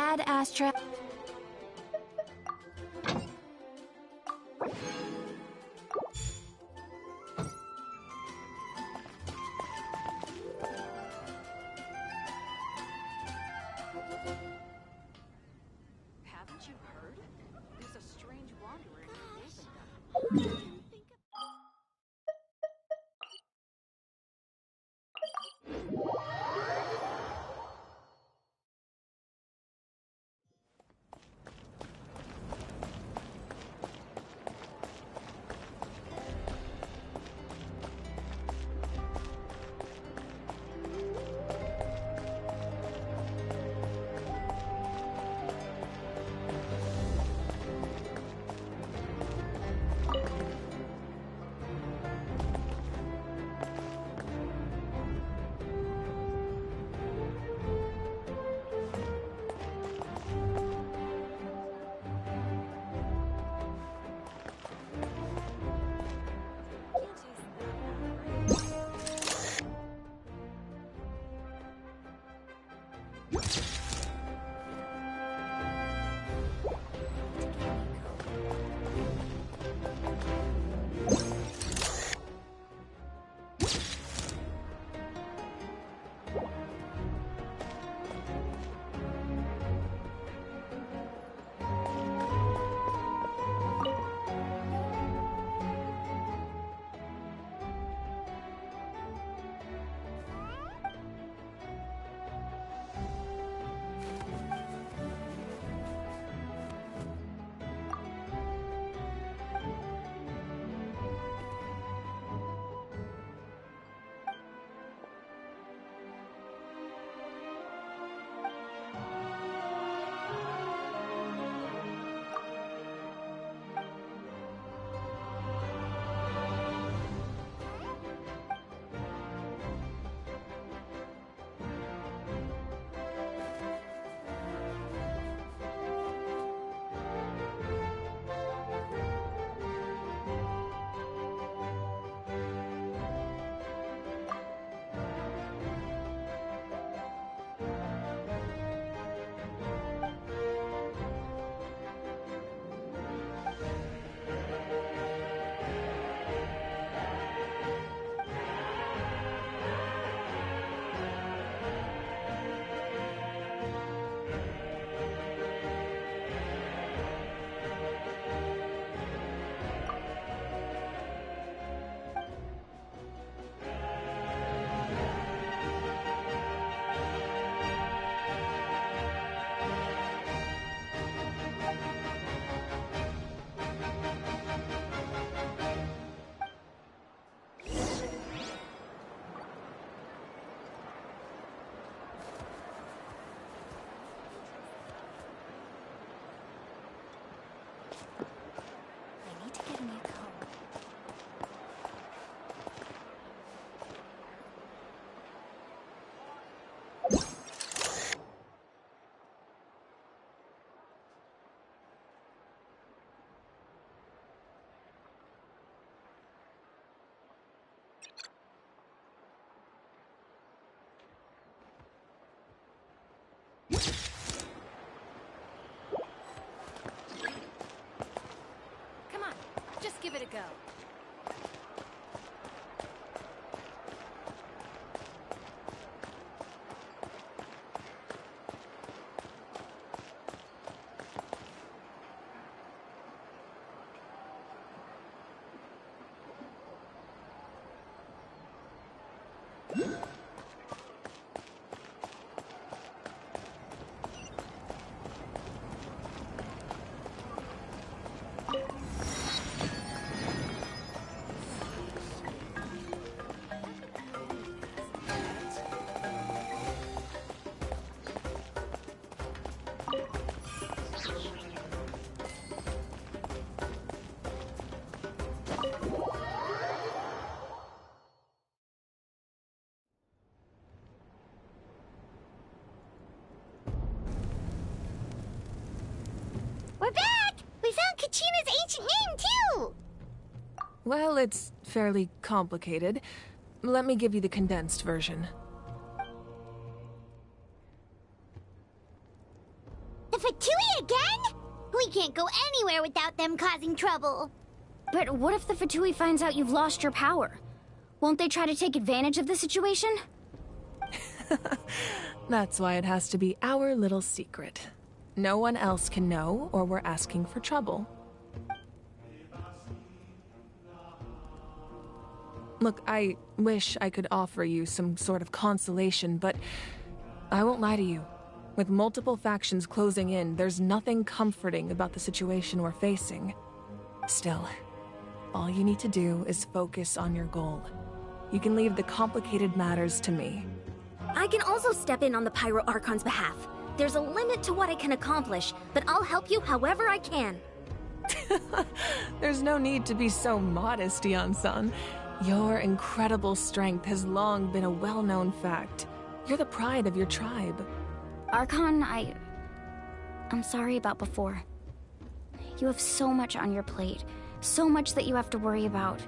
Ad Astra. Haven't you heard? There's a strange wanderer in the Raven. Come on, just give it a go. We're back! We found Kachina's ancient name, too! Well, it's fairly complicated. Let me give you the condensed version. can't go anywhere without them causing trouble. But what if the Fatui finds out you've lost your power? Won't they try to take advantage of the situation? That's why it has to be our little secret. No one else can know, or we're asking for trouble. Look, I wish I could offer you some sort of consolation, but I won't lie to you. With multiple factions closing in, there's nothing comforting about the situation we're facing. Still, all you need to do is focus on your goal. You can leave the complicated matters to me. I can also step in on the Pyro Archon's behalf. There's a limit to what I can accomplish, but I'll help you however I can. There's no need to be so modest, Yan-san. Your incredible strength has long been a well-known fact. You're the pride of your tribe. Archon, I'm sorry about before. You have so much on your plate, so much that you have to worry about.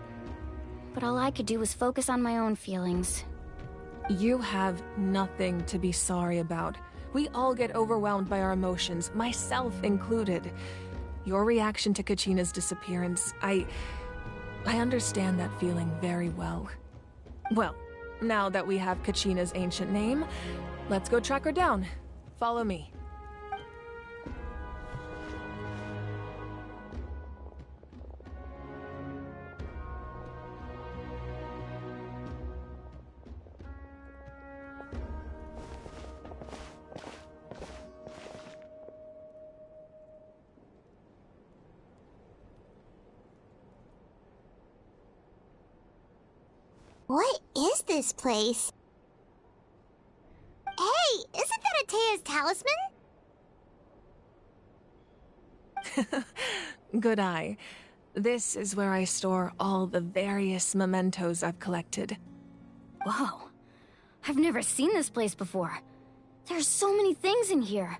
But all I could do was focus on my own feelings. You have nothing to be sorry about. We all get overwhelmed by our emotions, myself included. Your reaction to Kachina's disappearance, I understand that feeling very well. Well, now that we have Kachina's ancient name, let's go track her down. Follow me. What is this place? Hey, isn't that Atea's talisman? Good eye. This is where I store all the various mementos I've collected. Whoa. I've never seen this place before. There's so many things in here.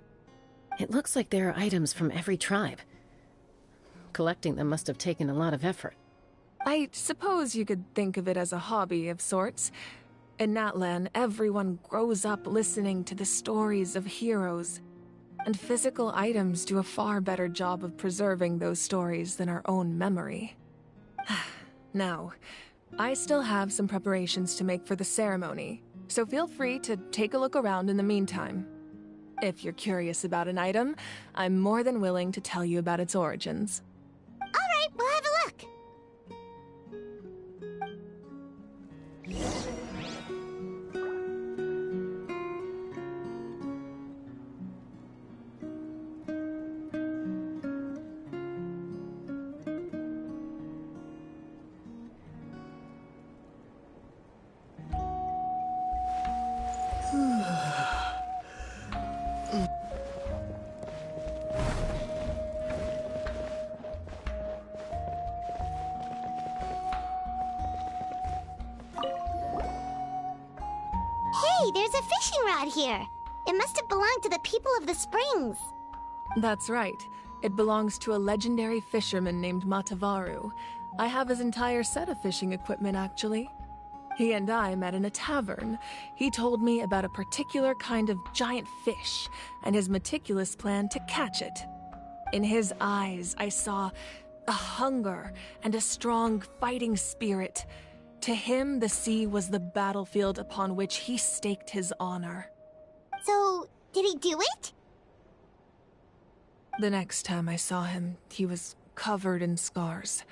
It looks like there are items from every tribe. Collecting them must have taken a lot of effort. I suppose you could think of it as a hobby of sorts. In Natlan, everyone grows up listening to the stories of heroes, and physical items do a far better job of preserving those stories than our own memory. Now, I still have some preparations to make for the ceremony, so feel free to take a look around in the meantime. If you're curious about an item, I'm more than willing to tell you about its origins. All right, we'll have a look. Hey, there's a fishing rod here. It must have belonged to the people of the springs. That's right. It belongs to a legendary fisherman named Matavaru. I have his entire set of fishing equipment, actually. He and I met in a tavern. He told me about a particular kind of giant fish and his meticulous plan to catch it. In his eyes, I saw a hunger and a strong fighting spirit. To him, the sea was the battlefield upon which he staked his honor. So, did he do it? The next time I saw him, he was covered in scars.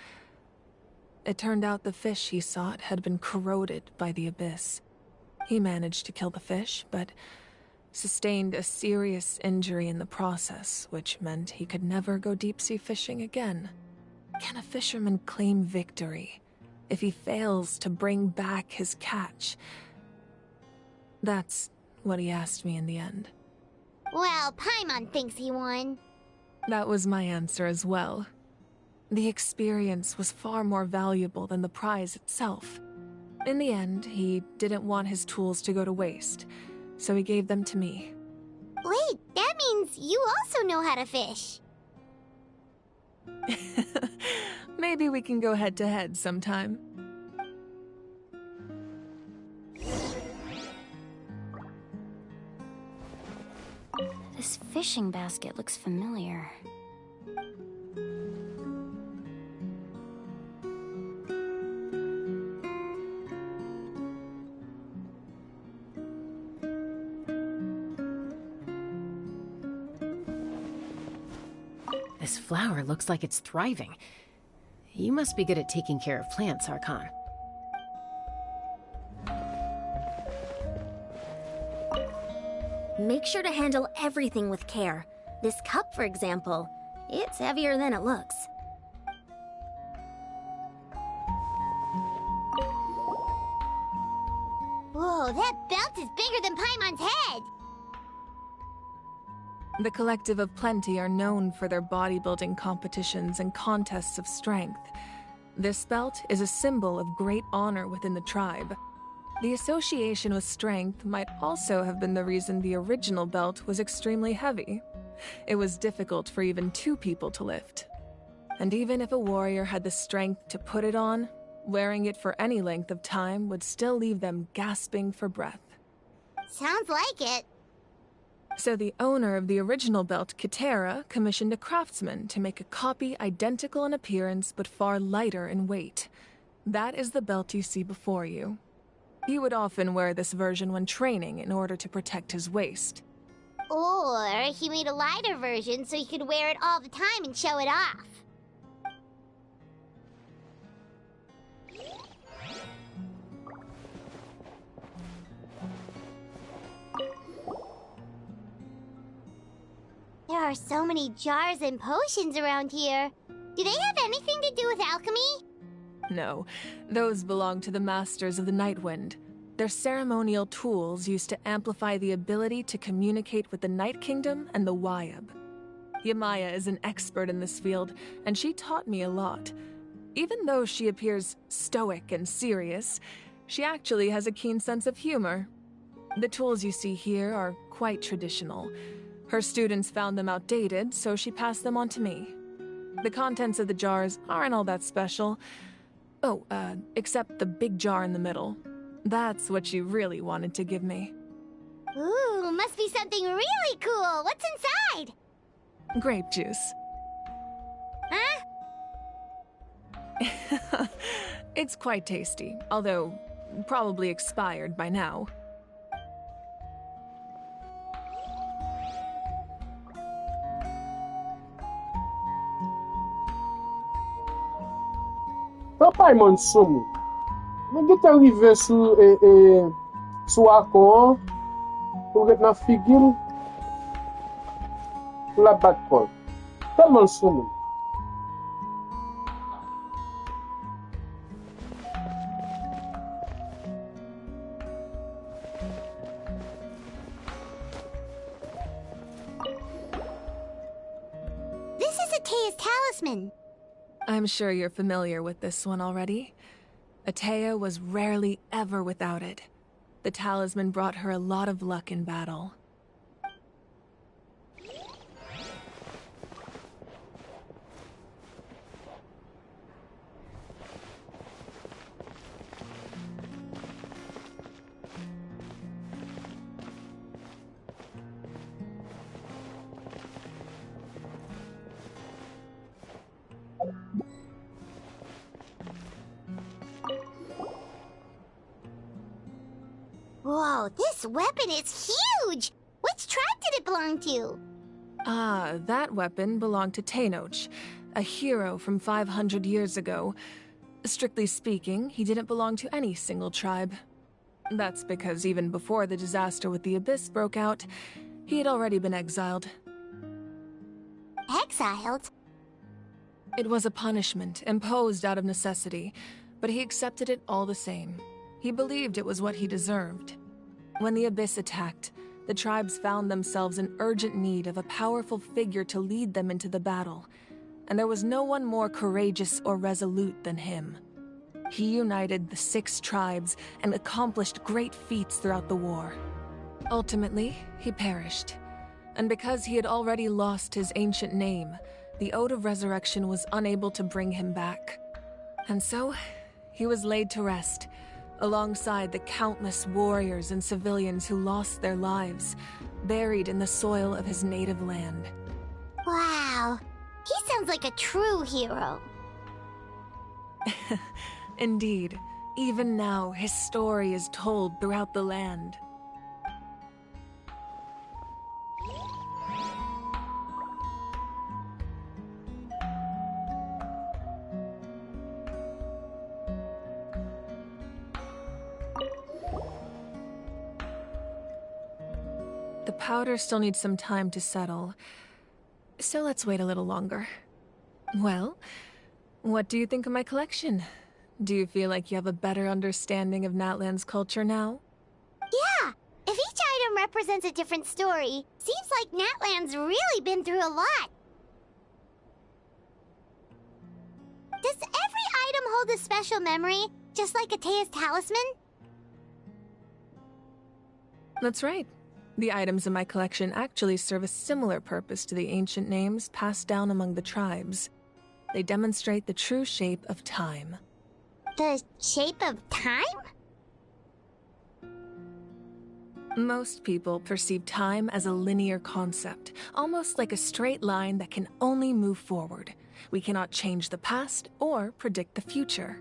It turned out the fish he sought had been corroded by the abyss. He managed to kill the fish, but sustained a serious injury in the process, which meant he could never go deep-sea fishing again. Can a fisherman claim victory if he fails to bring back his catch? That's what he asked me in the end. Well, Paimon thinks he won. That was my answer as well. The experience was far more valuable than the prize itself. In the end, he didn't want his tools to go to waste, so he gave them to me. Wait, that means you also know how to fish. Maybe we can go head-to-head sometime. This fishing basket looks familiar. This flower looks like it's thriving. You must be good at taking care of plants, Archon. Make sure to handle everything with care. This cup, for example, it's heavier than it looks. Whoa, that belt is bigger than Paimon's head! The Collective of Plenty are known for their bodybuilding competitions and contests of strength. This belt is a symbol of great honor within the tribe. The association with strength might also have been the reason the original belt was extremely heavy. It was difficult for even 2 people to lift. And even if a warrior had the strength to put it on, wearing it for any length of time would still leave them gasping for breath. Sounds like it. So the owner of the original belt, Quete, commissioned a craftsman to make a copy identical in appearance but far lighter in weight. That is the belt you see before you. He would often wear this version when training in order to protect his waist. Or he made a lighter version so he could wear it all the time and show it off. There are so many jars and potions around here. Do they have anything to do with alchemy? No, those belong to the Masters of the Nightwind. They're ceremonial tools used to amplify the ability to communicate with the Night Kingdom and the Wyab. Yamaya is an expert in this field, and she taught me a lot. Even though she appears stoic and serious, she actually has a keen sense of humor. The tools you see here are quite traditional. Her students found them outdated, so she passed them on to me. The contents of the jars aren't all that special. Oh, except the big jar in the middle. That's what she really wanted to give me. Ooh, must be something really cool. What's inside? Grape juice. Huh? It's quite tasty, although probably expired by now. Sa Paimon soum, men get arrive sou akon pou get nan figil pou la bat kol. Telman soum. This is Atea's talisman. I'm sure you're familiar with this one already. Atea was rarely ever without it. The talisman brought her a lot of luck in battle. Whoa, this weapon is huge! Which tribe did it belong to? Ah, that weapon belonged to Tenoch, a hero from 500 years ago. Strictly speaking, he didn't belong to any single tribe. That's because even before the disaster with the Abyss broke out, he had already been exiled. Exiled? It was a punishment imposed out of necessity, but he accepted it all the same. He believed it was what he deserved. When the Abyss attacked, the tribes found themselves in urgent need of a powerful figure to lead them into the battle, and there was no one more courageous or resolute than him. He united the 6 tribes and accomplished great feats throughout the war. Ultimately, he perished, and because he had already lost his ancient name, the Ode of Resurrection was unable to bring him back. And so, he was laid to rest, alongside the countless warriors and civilians who lost their lives, buried in the soil of his native land. Wow, he sounds like a true hero. Indeed, even now his story is told throughout the land. the powder still needs some time to settle. So let's wait a little longer. Well, what do you think of my collection? Do you feel like you have a better understanding of Natlan's culture now? Yeah, if each item represents a different story, seems like Natlan's really been through a lot. Does every item hold a special memory, just like Atea's talisman? That's right. The items in my collection actually serve a similar purpose to the ancient names passed down among the tribes. They demonstrate the true shape of time. The shape of time? Most people perceive time as a linear concept, almost like a straight line that can only move forward. We cannot change the past or predict the future.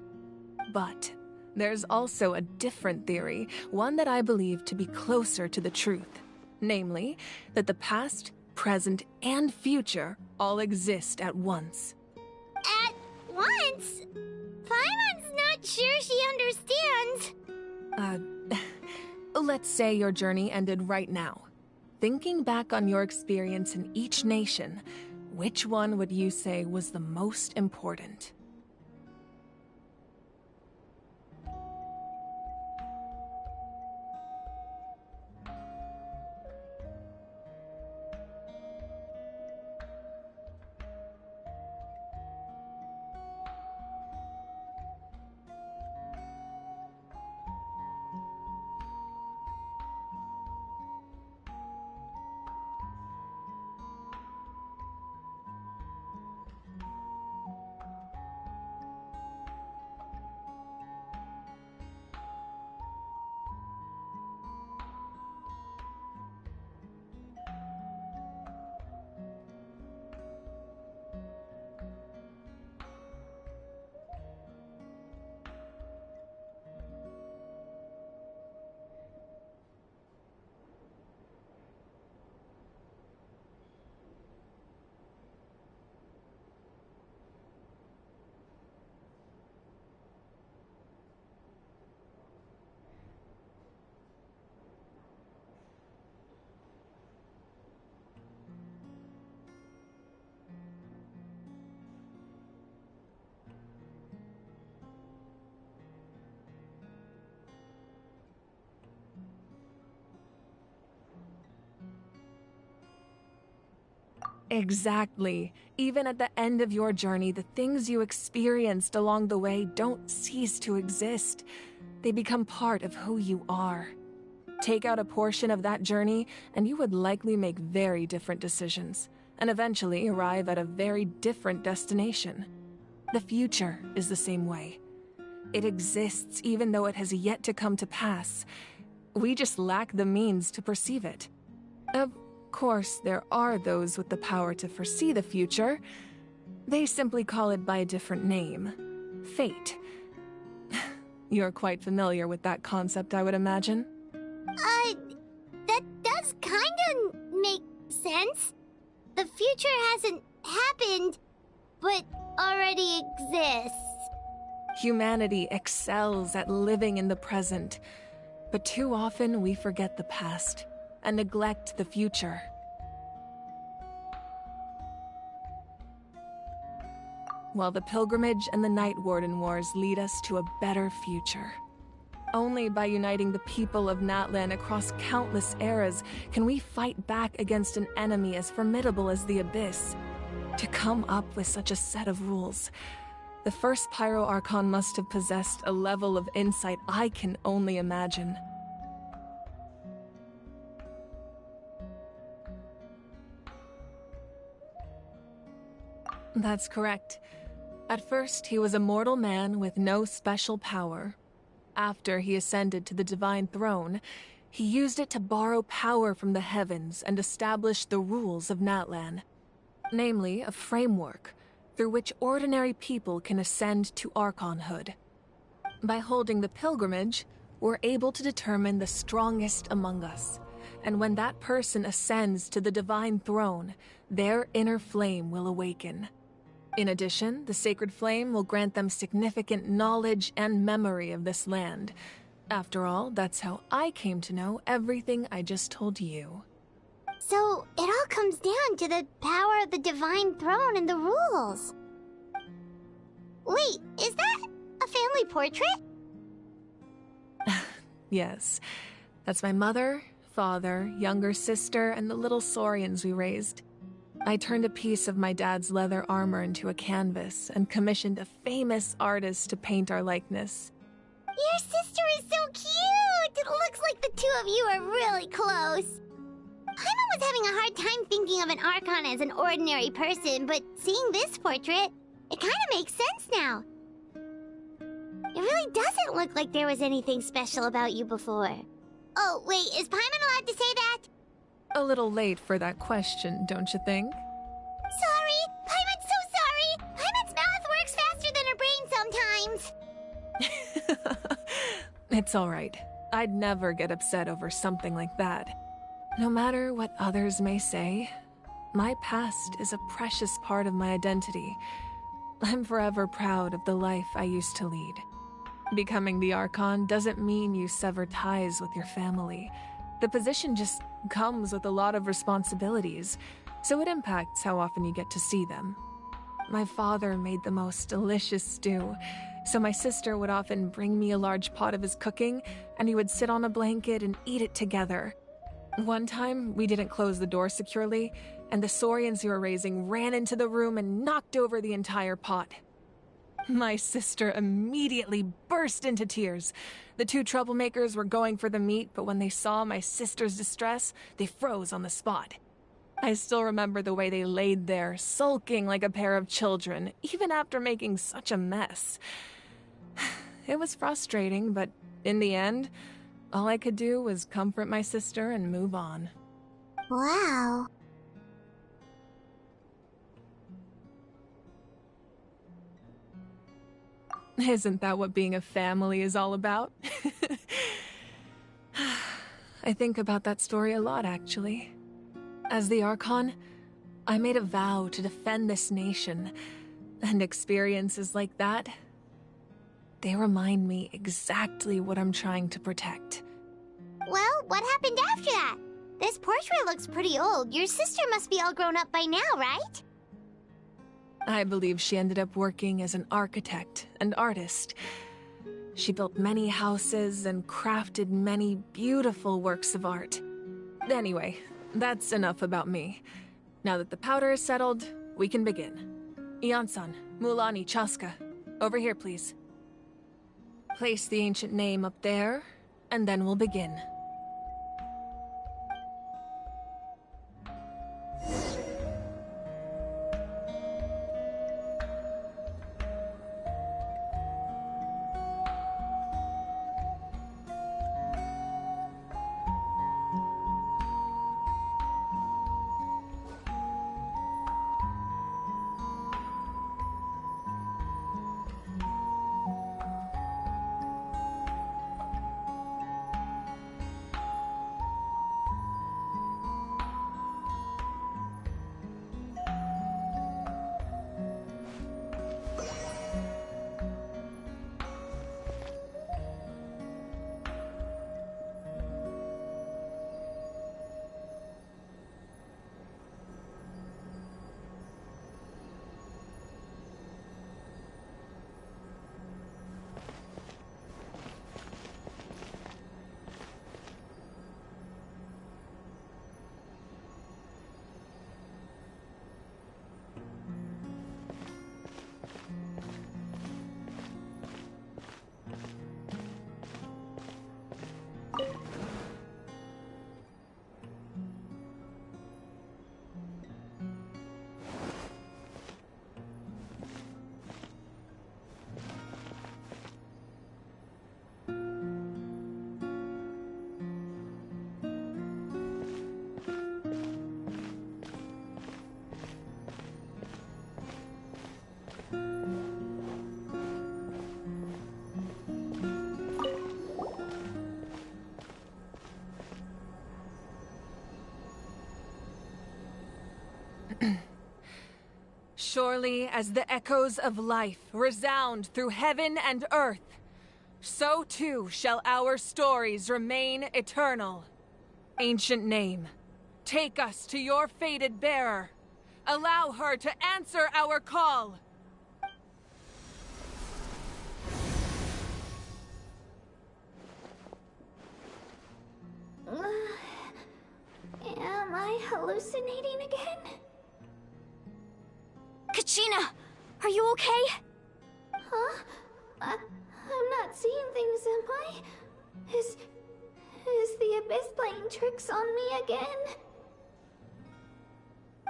But there's also a different theory, one that I believe to be closer to the truth. Namely, that the past, present, and future all exist at once. At once? Paimon's not sure she understands. Let's say your journey ended right now. Thinking back on your experience in each nation, which one would you say was the most important? Exactly. Even at the end of your journey, the things you experienced along the way don't cease to exist. They become part of who you are. Take out a portion of that journey, and you would likely make very different decisions, and eventually arrive at a very different destination. The future is the same way. It exists even though it has yet to come to pass. We just lack the means to perceive it. Of course, there are those with the power to foresee the future. They simply call it by a different name. Fate. You're quite familiar with that concept, I would imagine. That does kinda make sense. The future hasn't happened, but already exists. Humanity excels at living in the present, but too often we forget the past and neglect the future. While the pilgrimage and the Night Warden Wars lead us to a better future. Only by uniting the people of Natlan across countless eras can we fight back against an enemy as formidable as the Abyss. To come up with such a set of rules, the first Pyro Archon must have possessed a level of insight I can only imagine. That's correct. At first, he was a mortal man with no special power. After he ascended to the Divine Throne, he used it to borrow power from the heavens and establish the rules of Natlan. Namely, a framework through which ordinary people can ascend to Archonhood. By holding the pilgrimage, we're able to determine the strongest among us. And when that person ascends to the Divine Throne, their inner flame will awaken. In addition, the sacred flame will grant them significant knowledge and memory of this land. After all, that's how I came to know everything I just told you. So, it all comes down to the power of the Divine Throne and the rules. Wait, is that a family portrait? Yes. That's my mother, father, younger sister, and the little saurians we raised. I turned a piece of my dad's leather armor into a canvas and commissioned a famous artist to paint our likeness. Your sister is so cute! It looks like the two of you are really close. Paimon was having a hard time thinking of an Archon as an ordinary person, but seeing this portrait, it kind of makes sense now. It really doesn't look like there was anything special about you before. Oh, wait, is Paimon allowed to say that? A little late for that question, don't you think? Sorry! Paimon's so sorry! Paimon's mouth works faster than her brain sometimes. It's all right. I'd never get upset over something like that. No matter what others may say, my past is a precious part of my identity. I'm forever proud of the life I used to lead. Becoming the Archon doesn't mean you sever ties with your family. The position just comes with a lot of responsibilities, so it impacts how often you get to see them. My father made the most delicious stew, so my sister would often bring me a large pot of his cooking, and he would sit on a blanket and eat it together. One time, we didn't close the door securely, and the saurians we were raising ran into the room and knocked over the entire pot. My sister immediately burst into tears. The two troublemakers were going for the meat, but when they saw my sister's distress, they froze on the spot. I still remember the way they laid there, sulking like a pair of children, even after making such a mess. It was frustrating, but in the end, all I could do was comfort my sister and move on. Wow. Isn't that what being a family is all about? I think about that story a lot, actually. As the Archon, I made a vow to defend this nation, and experiences like that, they remind me exactly what I'm trying to protect. Well, what happened after that? This portrait looks pretty old. Your sister must be all grown up by now, right? I believe she ended up working as an architect and artist. She built many houses and crafted many beautiful works of art. Anyway, that's enough about me. Now that the powder is settled, we can begin. Ian-san, Mulani, Chaska, over here, please. Place the ancient name up there, and then we'll begin. Surely as the echoes of life resound through heaven and earth, so too shall our stories remain eternal. Ancient name, Take us to your fated bearer. Allow her to answer our call. Am I hallucinating again? Kachina, are you okay? Huh? I'm not seeing things, am I? Is the Abyss playing tricks on me again?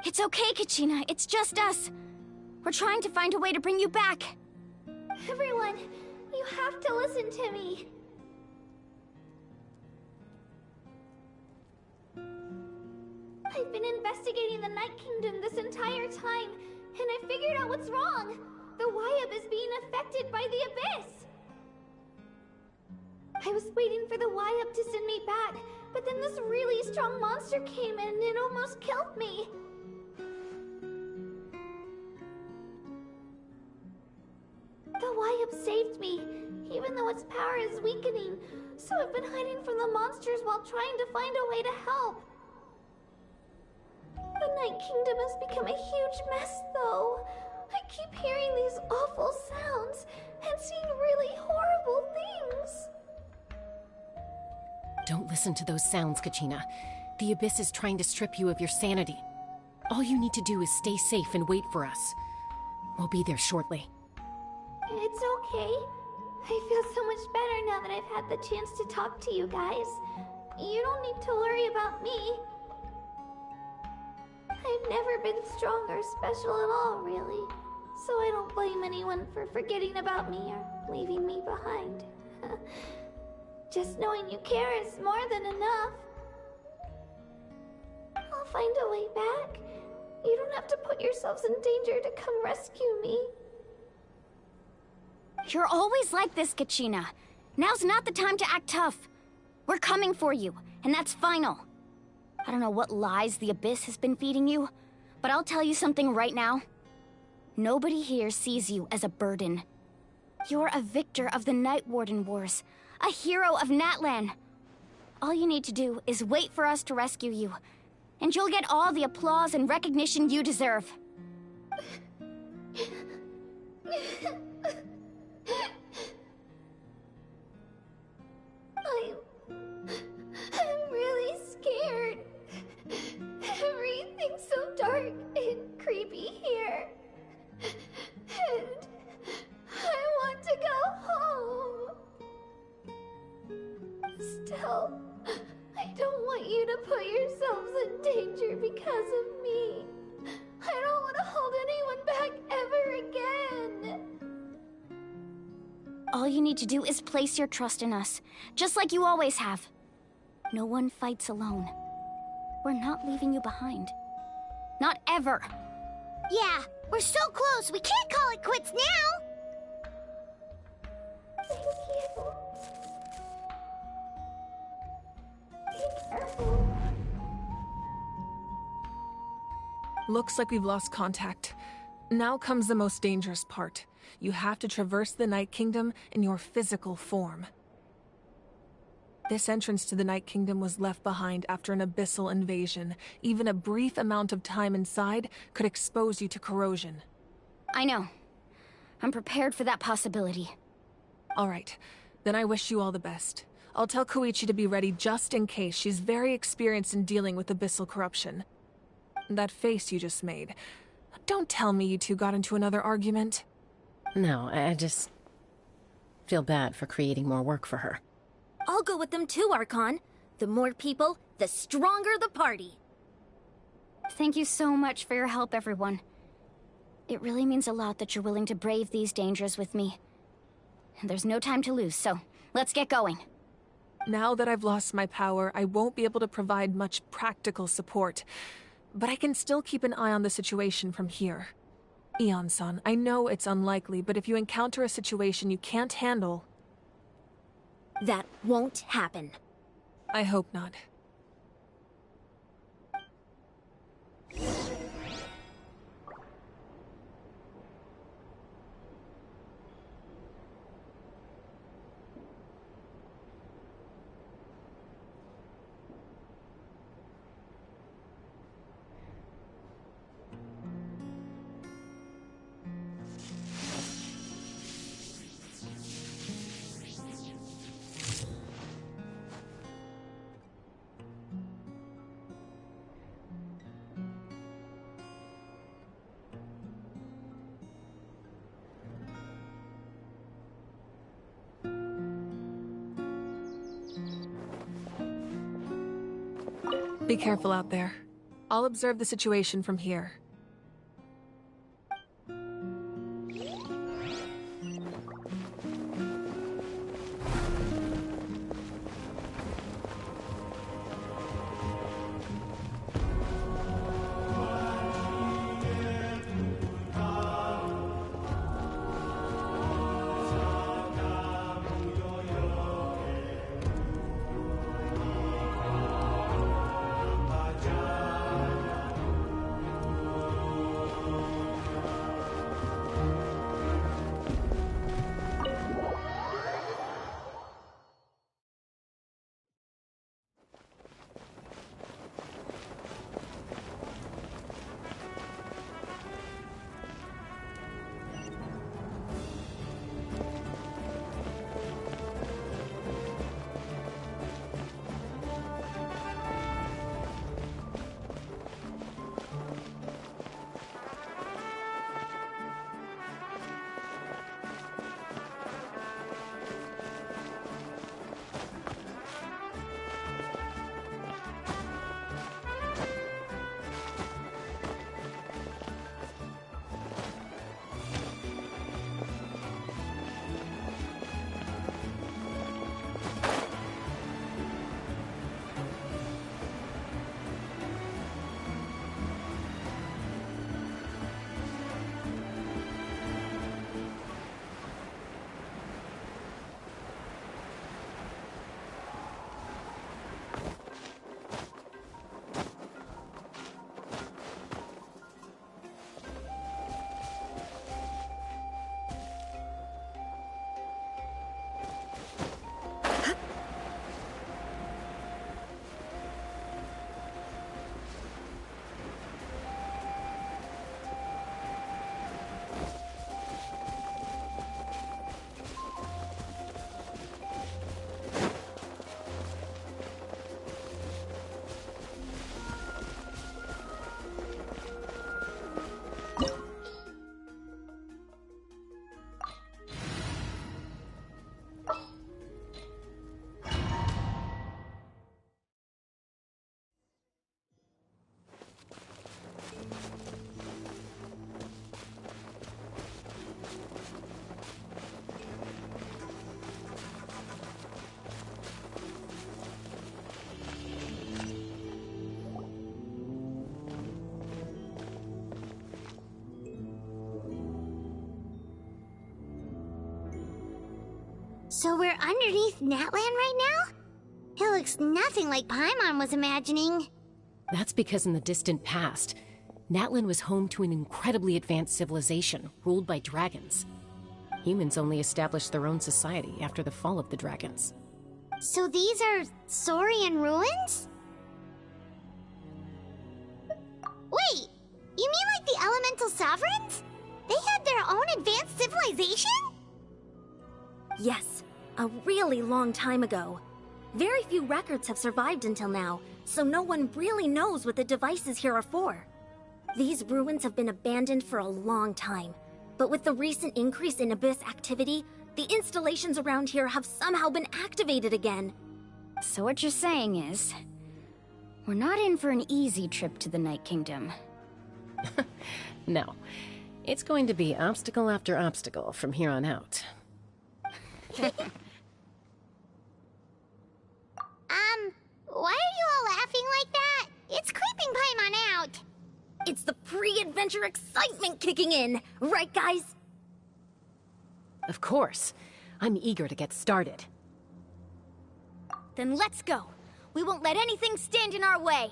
It's okay, Kachina. It's just us. We're trying to find a way to bring you back. Everyone, you have to listen to me. I've been investigating the Night Kingdom this entire time, and I figured out what's wrong. The Wyab is being affected by the Abyss. I was waiting for the Wyab to send me back, but then this really strong monster came in and it almost killed me. The Wyab saved me, even though its power is weakening, so I've been hiding from the monsters while trying to find a way to help. The Night Kingdom has become a huge mess, though. I keep hearing these awful sounds and seeing really horrible things. Don't listen to those sounds, Kachina. The Abyss is trying to strip you of your sanity. All you need to do is stay safe and wait for us. We'll be there shortly. It's okay. I feel so much better now that I've had the chance to talk to you guys. You don't need to worry about me. I've never been strong or special at all, really. So I don't blame anyone for forgetting about me or leaving me behind. Just knowing you care is more than enough. I'll find a way back. You don't have to put yourselves in danger to come rescue me. You're always like this, Kachina. Now's not the time to act tough. We're coming for you, and that's final. I don't know what lies the Abyss has been feeding you, but I'll tell you something right now. Nobody here sees you as a burden. You're a victor of the Night Warden Wars, a hero of Natlan. All you need to do is wait for us to rescue you, and you'll get all the applause and recognition you deserve. I'm really scared. Everything's so dark and creepy here. And I want to go home. Still, I don't want you to put yourselves in danger because of me. I don't want to hold anyone back ever again. All you need to do is place your trust in us, just like you always have. No one fights alone. We're not leaving you behind. Not ever. Yeah, we're so close. We can't call it quits now. Thank you. Be careful. Looks like we've lost contact. Now comes the most dangerous part. You have to traverse the Night Kingdom in your physical form. This entrance to the Night Kingdom was left behind after an abyssal invasion. Even a brief amount of time inside could expose you to corrosion. I know. I'm prepared for that possibility. All right, then I wish you all the best. I'll tell Koichi to be ready just in case. She's very experienced in dealing with abyssal corruption. That face you just made. Don't tell me you two got into another argument. No, I just feel bad for creating more work for her. I'll go with them too, Archon. The more people, the stronger the party. Thank you so much for your help, everyone. It really means a lot that you're willing to brave these dangers with me. There's no time to lose, so let's get going. Now that I've lost my power, I won't be able to provide much practical support. But I can still keep an eye on the situation from here. Eon-san, I know it's unlikely, but if you encounter a situation you can't handle... That won't happen. I hope not. Be careful out there. I'll observe the situation from here. So we're underneath Natlan right now? It looks nothing like Paimon was imagining. That's because in the distant past, Natlan was home to an incredibly advanced civilization ruled by dragons. Humans only established their own society after the fall of the dragons. So these are Saurian ruins? Wait, you mean like the elemental sovereigns? They had their own advanced civilization? Yes, a really long time ago. Very few records have survived until now, so no one really knows what the devices here are for. These ruins have been abandoned for a long time, but with the recent increase in Abyss activity, the installations around here have somehow been activated again. So what you're saying is, we're not in for an easy trip to the Night Kingdom. No. It's going to be obstacle after obstacle from here on out. Why are you all laughing like that? It's creeping Paimon out. It's the pre-adventure excitement kicking in, right guys? Of course. I'm eager to get started. Then let's go. We won't let anything stand in our way.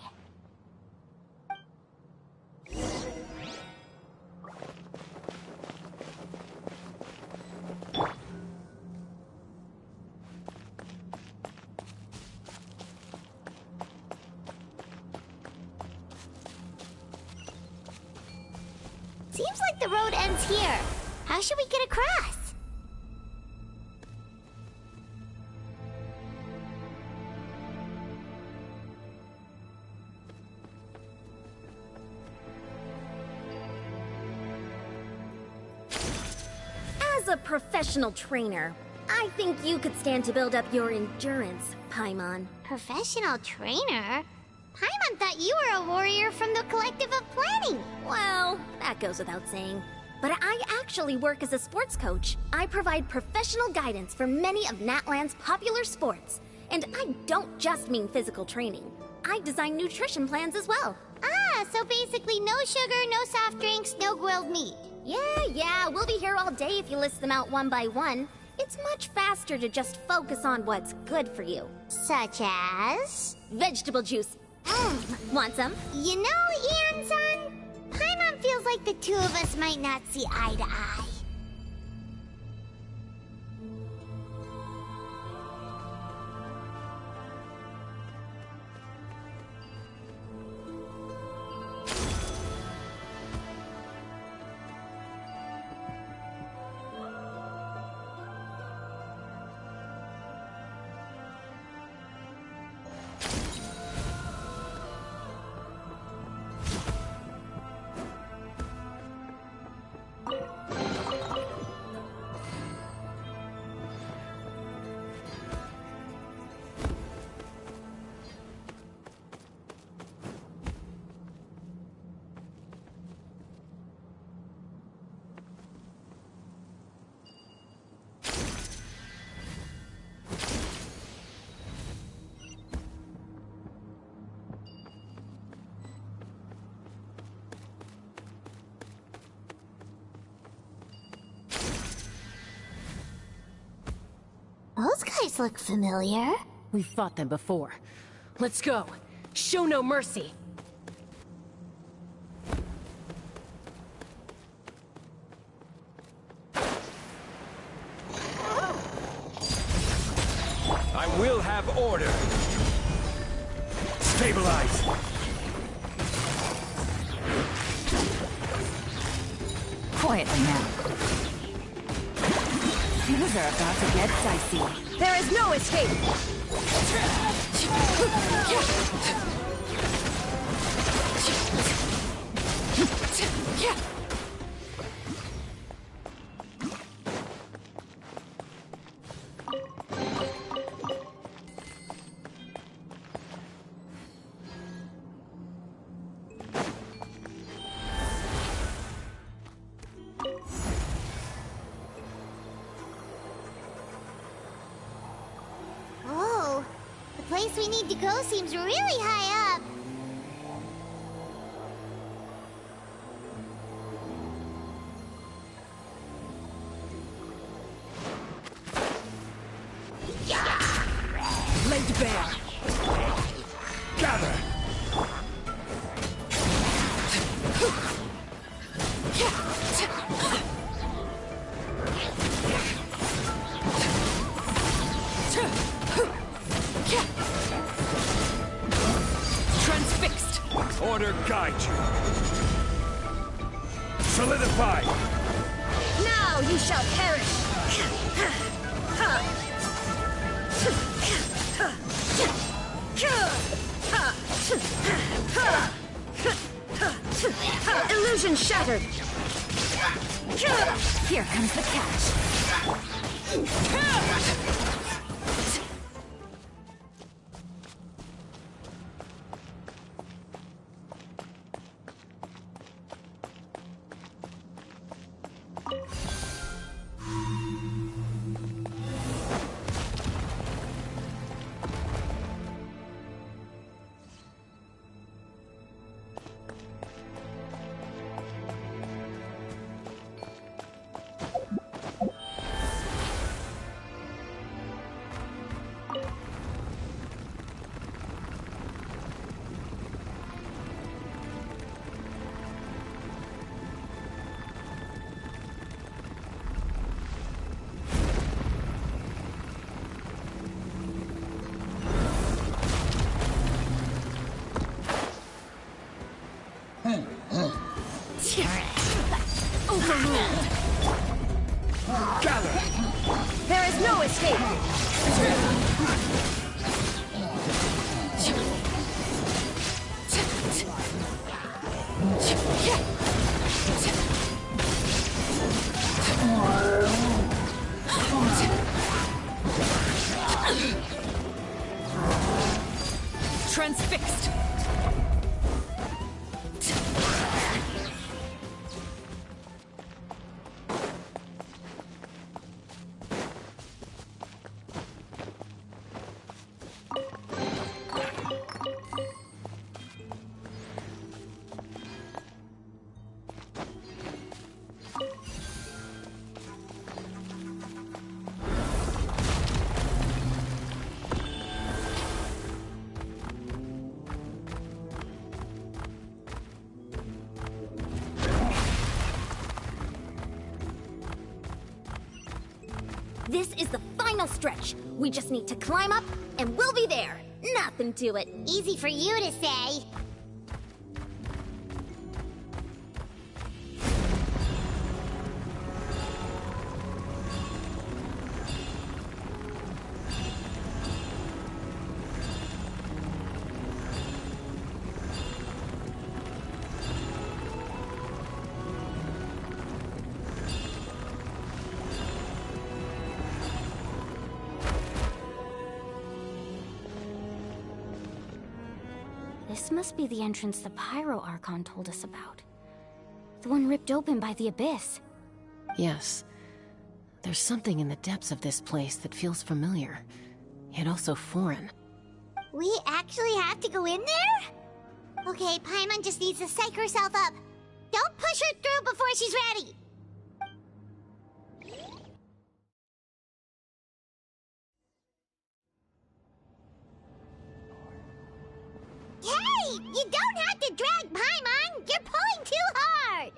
Seems like the road ends here. How should we get across? As a professional trainer, I think you could stand to build up your endurance, Paimon. Professional trainer? Paimon thought you were a warrior from the Collective of Planning. Well, that goes without saying. But I actually work as a sports coach. I provide professional guidance for many of Natlan's popular sports. And I don't just mean physical training. I design nutrition plans as well. Ah, so basically no sugar, no soft drinks, no grilled meat. Yeah, we'll be here all day if you list them out one by one. It's much faster to just focus on what's good for you. Such as? Vegetable juice. Want some? You know, Ian-san, Paimon feels like the two of us might not see eye to eye. Those guys look familiar. We've fought them before. Let's go. Show no mercy. I will have order. Stabilize. Quietly now. Things are about to get dicey. There is no escape! Whoa, the place we need to go seems really high up. Laid bare. Gather. Transfixed. Order guide you. Solidify. Now you shall perish. Illusion shattered. Here comes the catch. Overruled. Gather. There is no escape. Transfixed. This is the final stretch. We just need to climb up, and we'll be there. Nothing to it. Easy for you to say. This must be the entrance the Pyro Archon told us about. The one ripped open by the Abyss. Yes. There's something in the depths of this place that feels familiar, yet also foreign. We actually have to go in there? Okay, Paimon just needs to psych herself up. Don't push her through before she's ready. Hey! You don't have to drag Paimon! You're pulling too hard!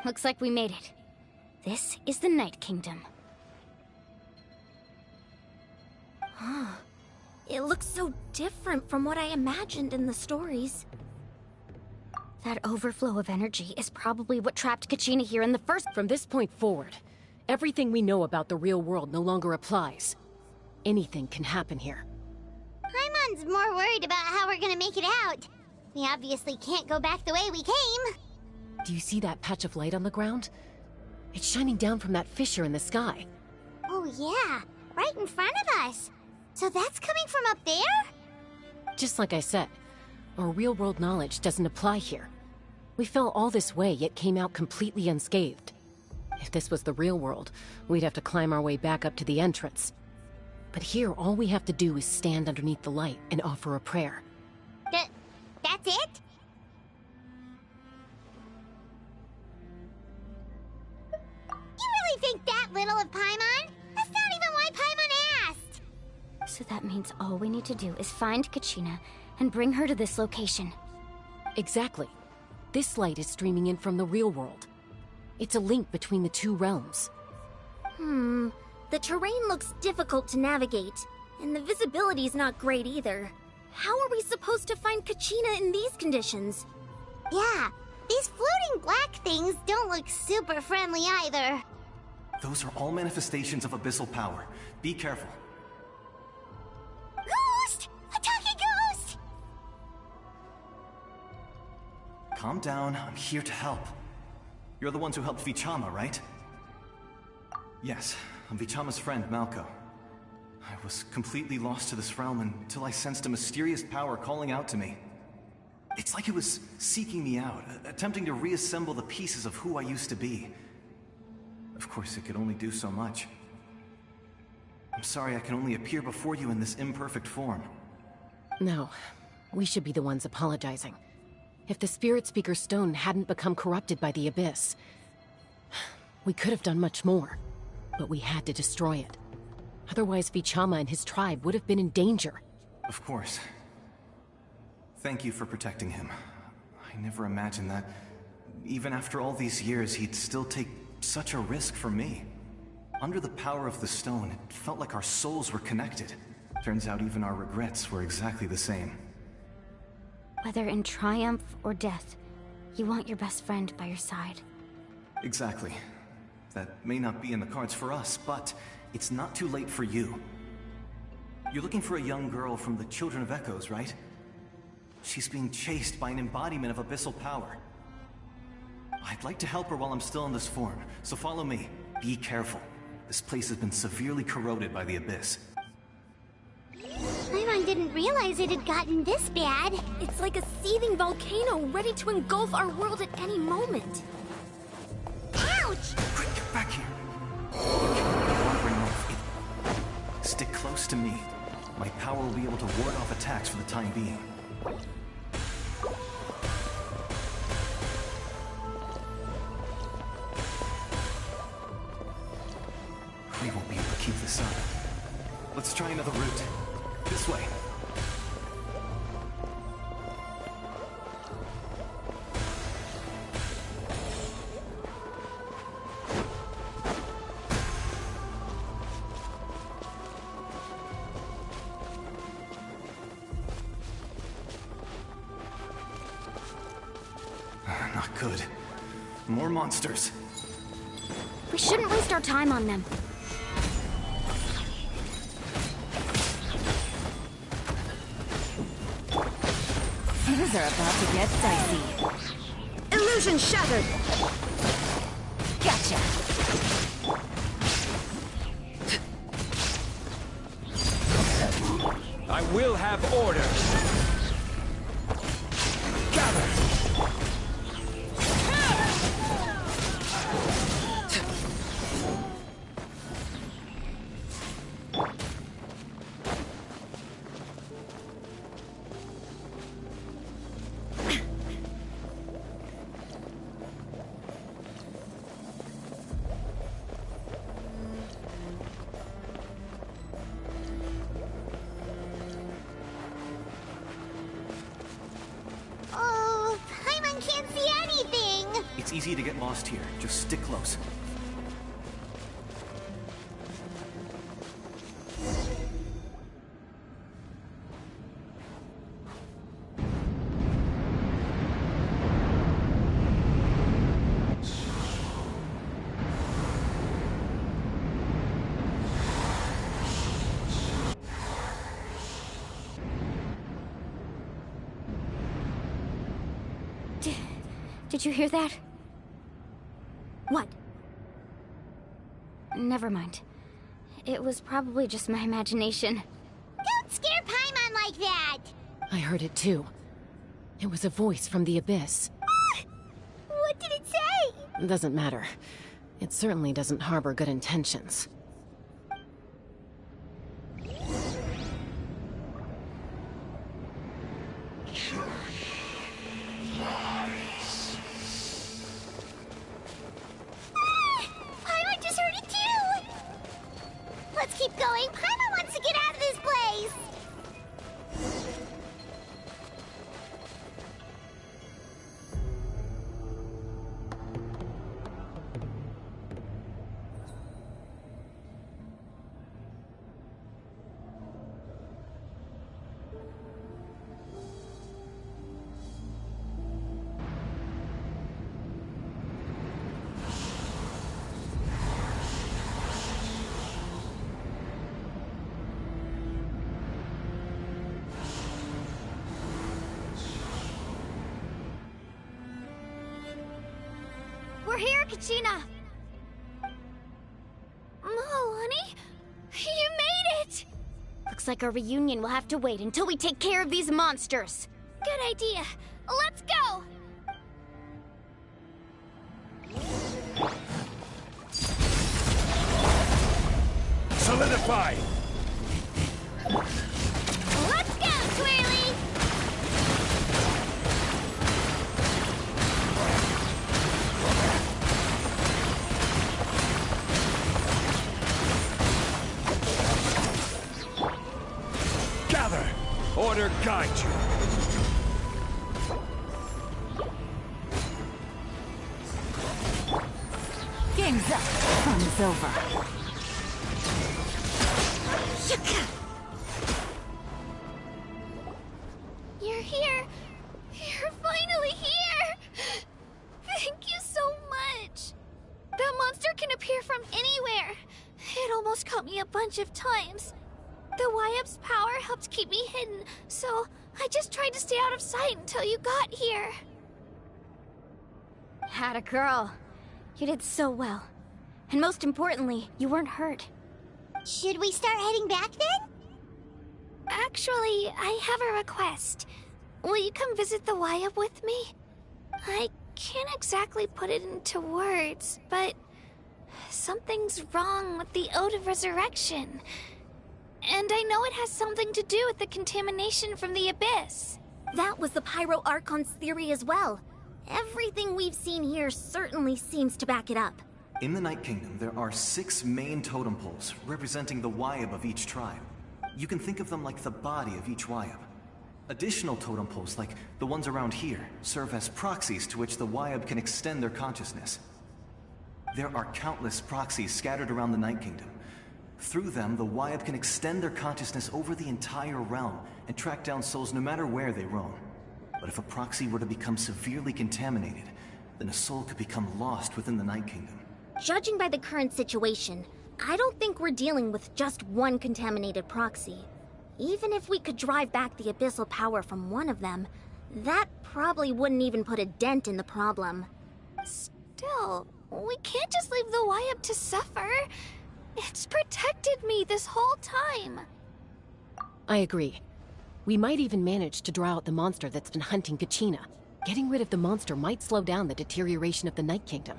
Looks like we made it. This is the Night Kingdom. It looks so different from what I imagined in the stories. That overflow of energy is probably what trapped Kachina here in the first... From this point forward, everything we know about the real world no longer applies. Anything can happen here. Paimon's more worried about how we're gonna make it out. We obviously can't go back the way we came. Do you see that patch of light on the ground? It's shining down from that fissure in the sky. Oh yeah, right in front of us. So that's coming from up there? Just like I said, our real-world knowledge doesn't apply here. We fell all this way, yet came out completely unscathed. If this was the real world, we'd have to climb our way back up to the entrance. But here, all we have to do is stand underneath the light and offer a prayer. That's it? You really think that little of Paimon? That's not even why Paimon asked! So that means all we need to do is find Kachina and bring her to this location. Exactly. This light is streaming in from the real world. It's a link between the two realms. The terrain looks difficult to navigate, and the visibility's not great either. How are we supposed to find Kachina in these conditions? Yeah, these floating black things don't look super friendly either. Those are all manifestations of abyssal power. Be careful. Ghost! A talking ghost! Calm down, I'm here to help. You're the ones who helped Vichama, right? Yes, I'm Vichama's friend, Malko. I was completely lost to this realm until I sensed a mysterious power calling out to me. It's like it was seeking me out, attempting to reassemble the pieces of who I used to be. Of course, it could only do so much. I'm sorry I can only appear before you in this imperfect form. No, we should be the ones apologizing. If the Spirit Speaker Stone hadn't become corrupted by the Abyss, we could have done much more, but we had to destroy it. Otherwise, Vichama and his tribe would have been in danger. Of course. Thank you for protecting him. I never imagined that, even after all these years, he'd still take such a risk for me. Under the power of the stone, it felt like our souls were connected. Turns out even our regrets were exactly the same. Whether in triumph or death, you want your best friend by your side. Exactly. That may not be in the cards for us, but it's not too late for you. You're looking for a young girl from the Children of Echoes, right? She's being chased by an embodiment of abyssal power. I'd like to help her while I'm still in this form, so follow me. Be careful. This place has been severely corroded by the Abyss. Paimon didn't realize it had gotten this bad. It's like a seething volcano ready to engulf our world at any moment. Ouch! Quick, get back here. You can't be wandering off. Stick close to me. My power will be able to ward off attacks for the time being. We won't be able to keep this up. Let's try another route. This way. could. More monsters. We shouldn't waste our time on them. Things are about to get dicey. Illusion shattered! Gotcha! I will have order. Gather. Oh, Paimon can't see anything! It's easy to get lost here. Just stick close. Did you hear that? What? Never mind. It was probably just my imagination. Don't scare Paimon like that! I heard it too. It was a voice from the abyss. What did it say? Doesn't matter. It certainly doesn't harbor good intentions. Paimon just heard it too! Let's keep going. Paimon wants to get out of this place! We're here, Kachina! Oh, honey? You made it! Looks like our reunion will have to wait until we take care of these monsters. Good idea. Let's go! Solidify! Let's go, Twirly! Gather! Order guide you. Game's up. Fun is over. You're here! You're finally here! Thank you so much! That monster can appear from anywhere. It almost caught me a bunch of times. The Wyap's power helped keep me hidden, so I just tried to stay out of sight until you got here. Had a girl. You did so well. And most importantly, you weren't hurt. Should we start heading back then? Actually, I have a request. Will you come visit the Wyap with me? I can't exactly put it into words, but something's wrong with the Ode of Resurrection. And I know it has something to do with the contamination from the Abyss. That was the Pyro Archon's theory as well. Everything we've seen here certainly seems to back it up. In the Night Kingdom, there are 6 main totem poles representing the Wyap of each tribe. You can think of them like the body of each Wyap. Additional totem poles, like the ones around here, serve as proxies to which the Wyap can extend their consciousness. There are countless proxies scattered around the Night Kingdom. Through them, the Wyap can extend their consciousness over the entire realm and track down souls no matter where they roam. But if a proxy were to become severely contaminated, then a soul could become lost within the Night Kingdom. Judging by the current situation, I don't think we're dealing with just one contaminated proxy. Even if we could drive back the abyssal power from one of them, that probably wouldn't even put a dent in the problem. Still, we can't just leave the Wyab to suffer. It's protected me this whole time. I agree. We might even manage to draw out the monster that's been hunting Kachina. Getting rid of the monster might slow down the deterioration of the Night Kingdom.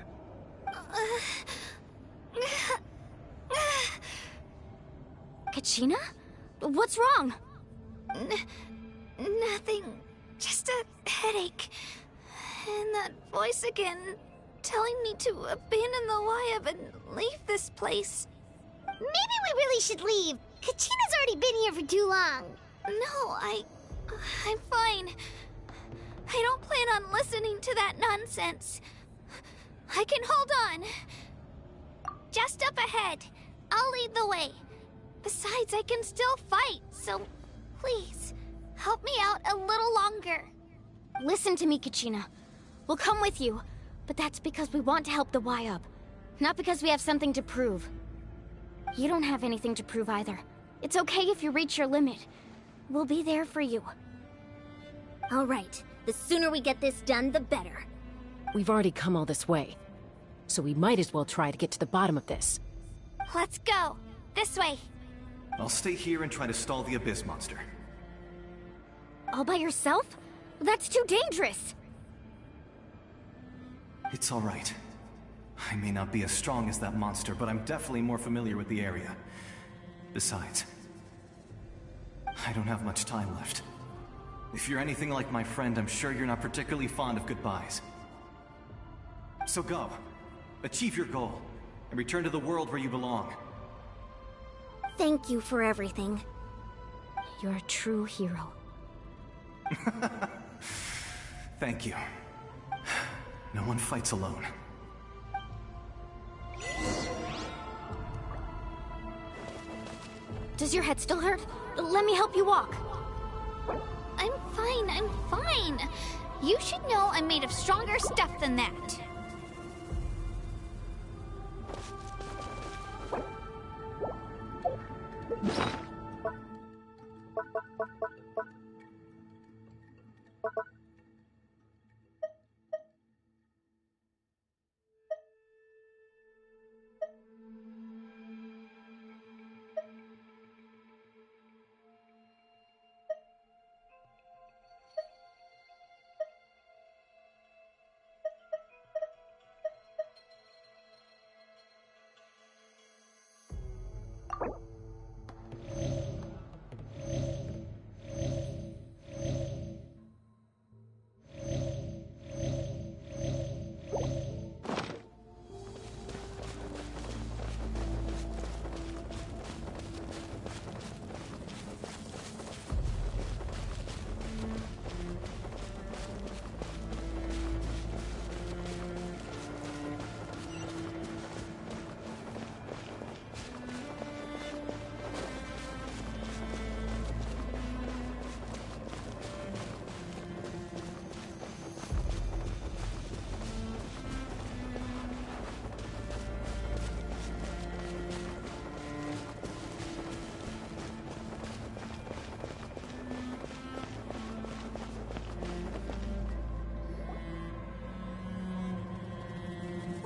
Kachina? What's wrong? Nothing. Just a headache. And that voice again, telling me to abandon the Wyab and leave this place. Maybe we really should leave. Kachina's already been here for too long. No, I'm fine. I don't plan on listening to that nonsense. I can hold on. Just up ahead. I'll lead the way. Besides, I can still fight, so please, help me out a little longer. Listen to me, Kachina. We'll come with you, but that's because we want to help the Wyab, not because we have something to prove. You don't have anything to prove either. It's okay if you reach your limit. We'll be there for you. All right. The sooner we get this done, the better. We've already come all this way, so we might as well try to get to the bottom of this. Let's go. This way. I'll stay here and try to stall the Abyss monster. All by yourself? That's too dangerous. It's all right. I may not be as strong as that monster, but I'm definitely more familiar with the area. Besides, I don't have much time left. If you're anything like my friend, I'm sure you're not particularly fond of goodbyes. So go. Achieve your goal, and return to the world where you belong. Thank you for everything. You're a true hero. Thank you. No one fights alone. Does your head still hurt? Let me help you walk. I'm fine. You should know I'm made of stronger stuff than that.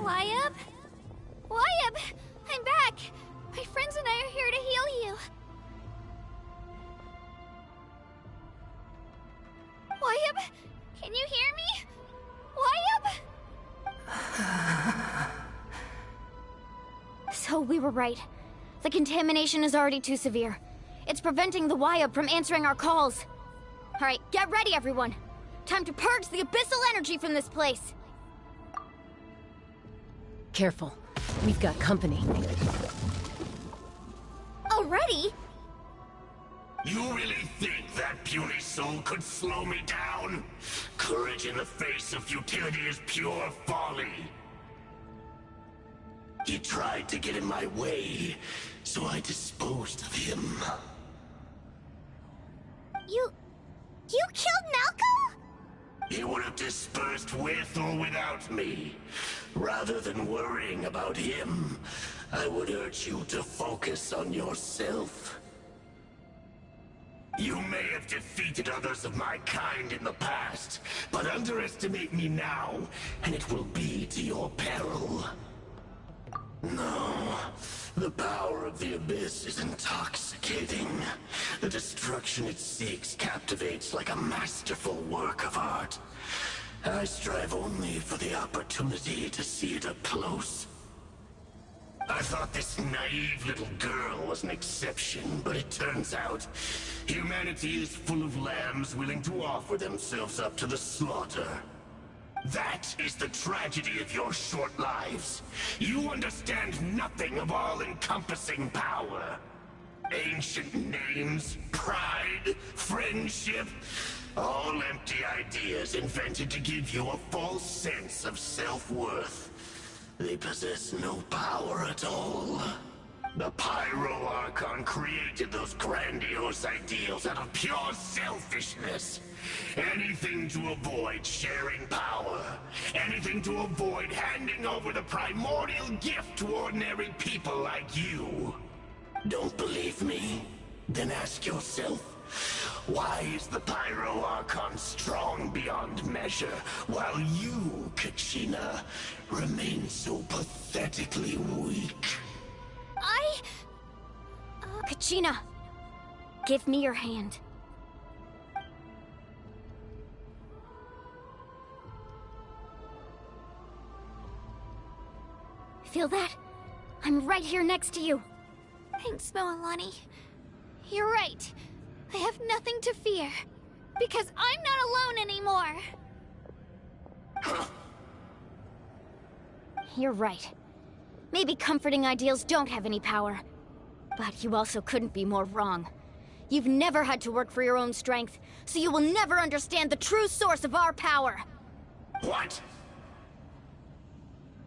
Wyab! I'm back! My friends and I are here to heal you. Wyab, can you hear me? Wyab? So we were right. The contamination is already too severe. It's preventing the Wyab from answering our calls. Alright, get ready everyone. Time to purge the abyssal energy from this place. Careful. We've got company. Already? You really think that puny soul could slow me down? Courage in the face of futility is pure folly. He tried to get in my way, so I disposed of him. You killed Malco? You would have dispersed with or without me. Rather than worrying about him, I would urge you to focus on yourself. You may have defeated others of my kind in the past, but underestimate me now, and it will be to your peril. No, the power of the Abyss is intoxicating. The destruction it seeks captivates like a masterful work of art. I strive only for the opportunity to see it up close. I thought this naive little girl was an exception, but it turns out humanity is full of lambs willing to offer themselves up to the slaughter. That is the tragedy of your short lives. You understand nothing of all-encompassing power. Ancient names, pride, friendship, all empty ideas invented to give you a false sense of self-worth. They possess no power at all. The Pyro Archon created those grandiose ideals out of pure selfishness. Anything to avoid sharing power. Anything to avoid handing over the primordial gift to ordinary people like you. Don't believe me? Then ask yourself, why is the Pyro Archon strong beyond measure, while you, Kachina, remain so pathetically weak? Kachina, give me your hand. Feel that? I'm right here next to you. Thanks, Moalani. You're right. I have nothing to fear. Because I'm not alone anymore. You're right. Maybe comforting ideals don't have any power. But you also couldn't be more wrong. You've never had to work for your own strength, so you will never understand the true source of our power. What?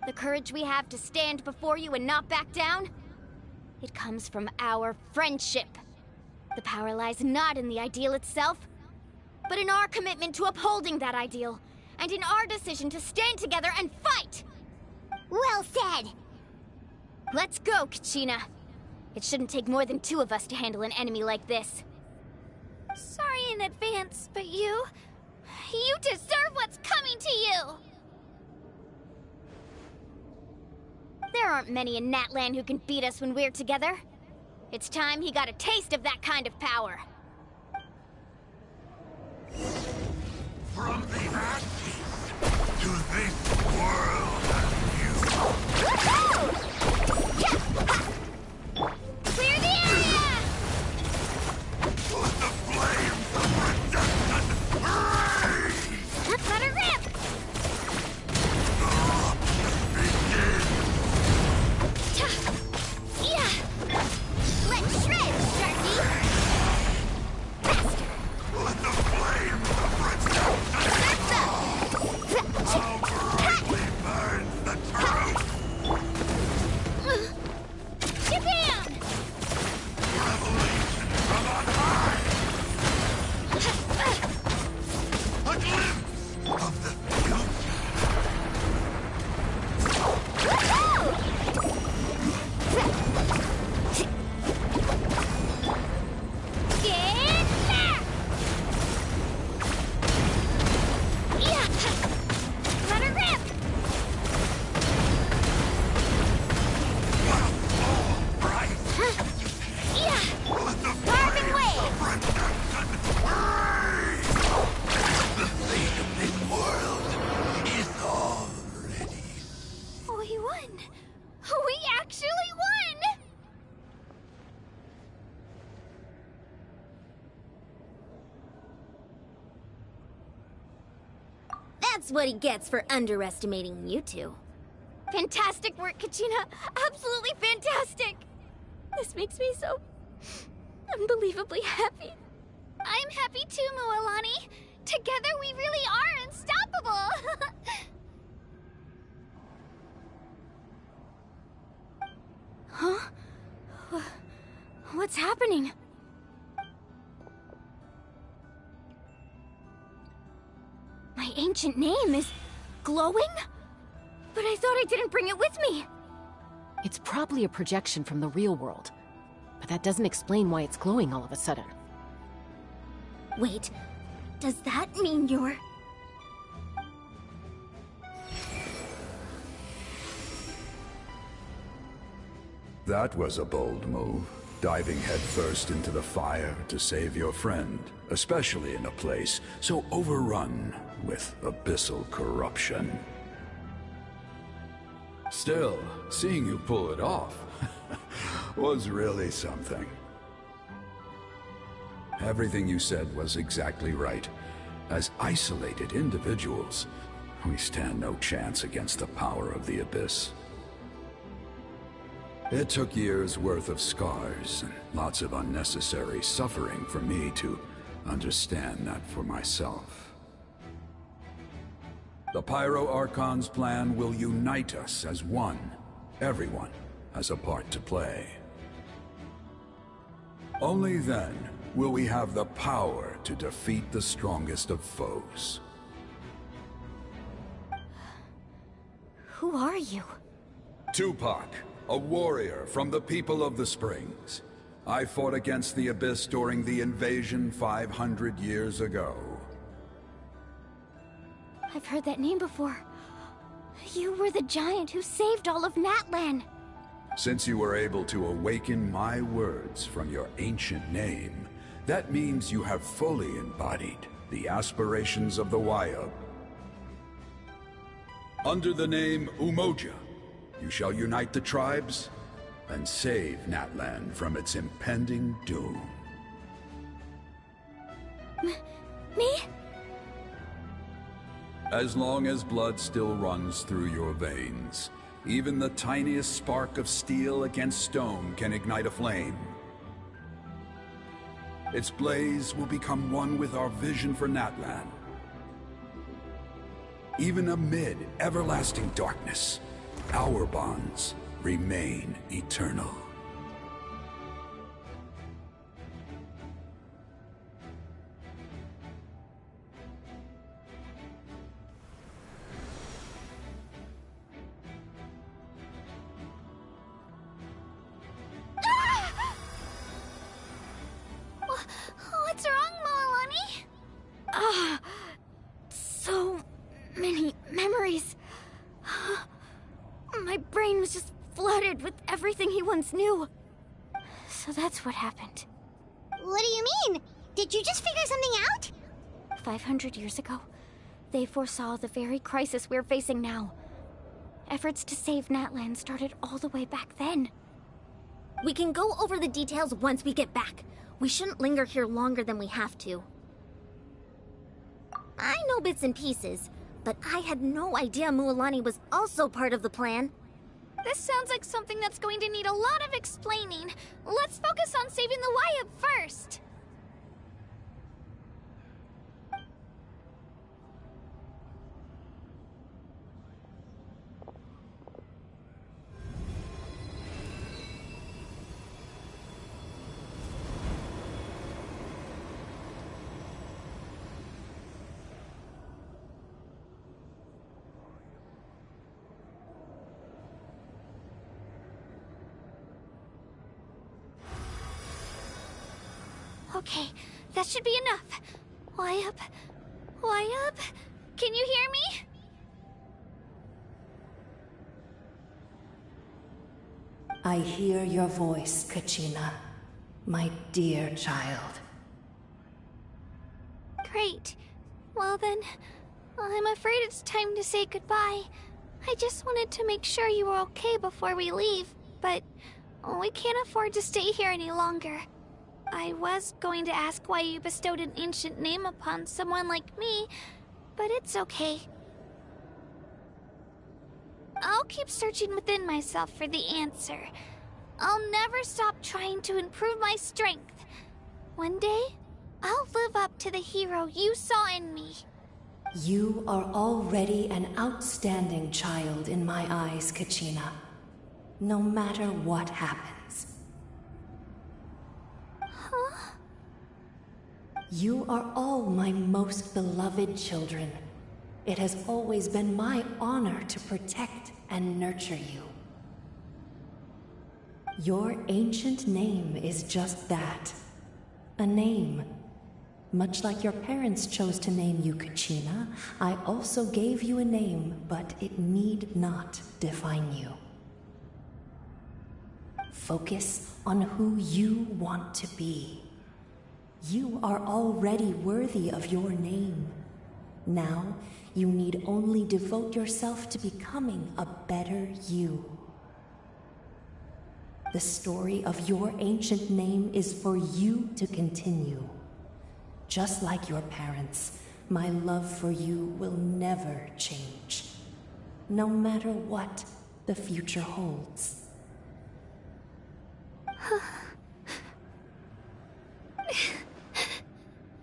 The courage we have to stand before you and not back down? It comes from our friendship. The power lies not in the ideal itself, but in our commitment to upholding that ideal, and in our decision to stand together and fight! Well said! Let's go, Kachina. It shouldn't take more than 2 of us to handle an enemy like this. Sorry in advance, but you deserve what's coming to you! There aren't many in Natlan who can beat us when we're together. It's time he got a taste of that kind of power. From the ashes to this world of Clear the area! Let the flames of redemption rage! Let her rip! Yeah! Let's shred, Sharky! Faster! Let the flames of redemption how brightly burns the truth! Shabam! Revelation from on high! A glimpse of the future! Get back! Yeah! Let her rip! What a full price! Yeah! Let the Carving flames way! of redemption rage! The fate of this world is already. We won! We actually won! That's what he gets for underestimating you two. Fantastic work, Kachina! Absolutely fantastic! This makes me so unbelievably happy. I'm happy too, Moalani. Together we really are unstoppable! Huh? What's happening? My ancient name is glowing? But I thought I didn't bring it with me. It's probably a projection from the real world. But that doesn't explain why it's glowing all of a sudden. Wait, does that mean you're... That was a bold move, diving headfirst into the fire to save your friend, especially in a place so overrun with abyssal corruption. Still, seeing you pull it off was really something. Everything you said was exactly right. As isolated individuals, we stand no chance against the power of the Abyss. It took years' worth of scars and lots of unnecessary suffering for me to understand that for myself. The Pyro Archon's plan will unite us as one. Everyone has a part to play. Only then will we have the power to defeat the strongest of foes. Who are you? Tupac, a warrior from the people of the Springs. I fought against the Abyss during the invasion 500 years ago. I've heard that name before. You were the giant who saved all of Natlan. Since you were able to awaken my words from your ancient name, that means you have fully embodied the aspirations of the Wayub. Under the name Umoja, you shall unite the tribes and save Natlan from its impending doom. Me? As long as blood still runs through your veins, even the tiniest spark of steel against stone can ignite a flame. Its blaze will become one with our vision for Natlan. Even amid everlasting darkness, our bonds remain eternal. What's wrong, Moalani? So many memories. My brain was just flooded with everything he once knew. So that's what happened. What do you mean? Did you just figure something out? 500 years ago, they foresaw the very crisis we're facing now. Efforts to save Natlan started all the way back then. We can go over the details once we get back. We shouldn't linger here longer than we have to. I know bits and pieces, but I had no idea Mualani was also part of the plan. This sounds like something that's going to need a lot of explaining. Let's focus on saving the Wayub first. Okay, that should be enough. Wayub? Wayub? Can you hear me? I hear your voice, Kachina, my dear child. Great. Well then, I'm afraid it's time to say goodbye. I just wanted to make sure you were okay before we leave, but we can't afford to stay here any longer. I was going to ask why you bestowed an ancient name upon someone like me, but it's okay. I'll keep searching within myself for the answer. I'll never stop trying to improve my strength. One day, I'll live up to the hero you saw in me. You are already an outstanding child in my eyes, Kachina. No matter what happens. You are all my most beloved children. It has always been my honor to protect and nurture you. Your ancient name is just that. A name. Much like your parents chose to name you Kachina, I also gave you a name, but it need not define you. Focus on who you want to be. You are already worthy of your name. Now, you need only devote yourself to becoming a better you. The story of your ancient name is for you to continue. Just like your parents, my love for you will never change, no matter what the future holds.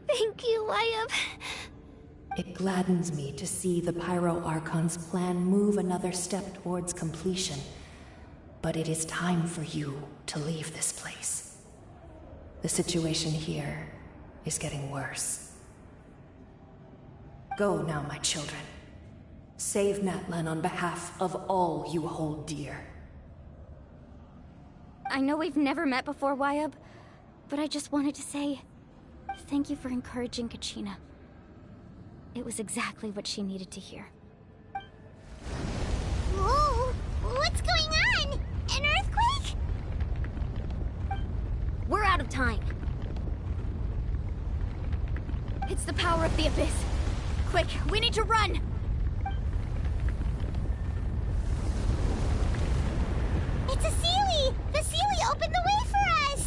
Thank you, Wyatt. It gladdens me to see the Pyro Archon's plan move another step towards completion. But it is time for you to leave this place. The situation here is getting worse. Go now, my children. Save Natlan on behalf of all you hold dear. I know we've never met before, Wyatt, but I just wanted to say thank you for encouraging Kachina. It was exactly what she needed to hear. Whoa! What's going on? An earthquake? We're out of time. It's the power of the Abyss. Quick, we need to run! It's a Seelie! The Seelie opened the way for us!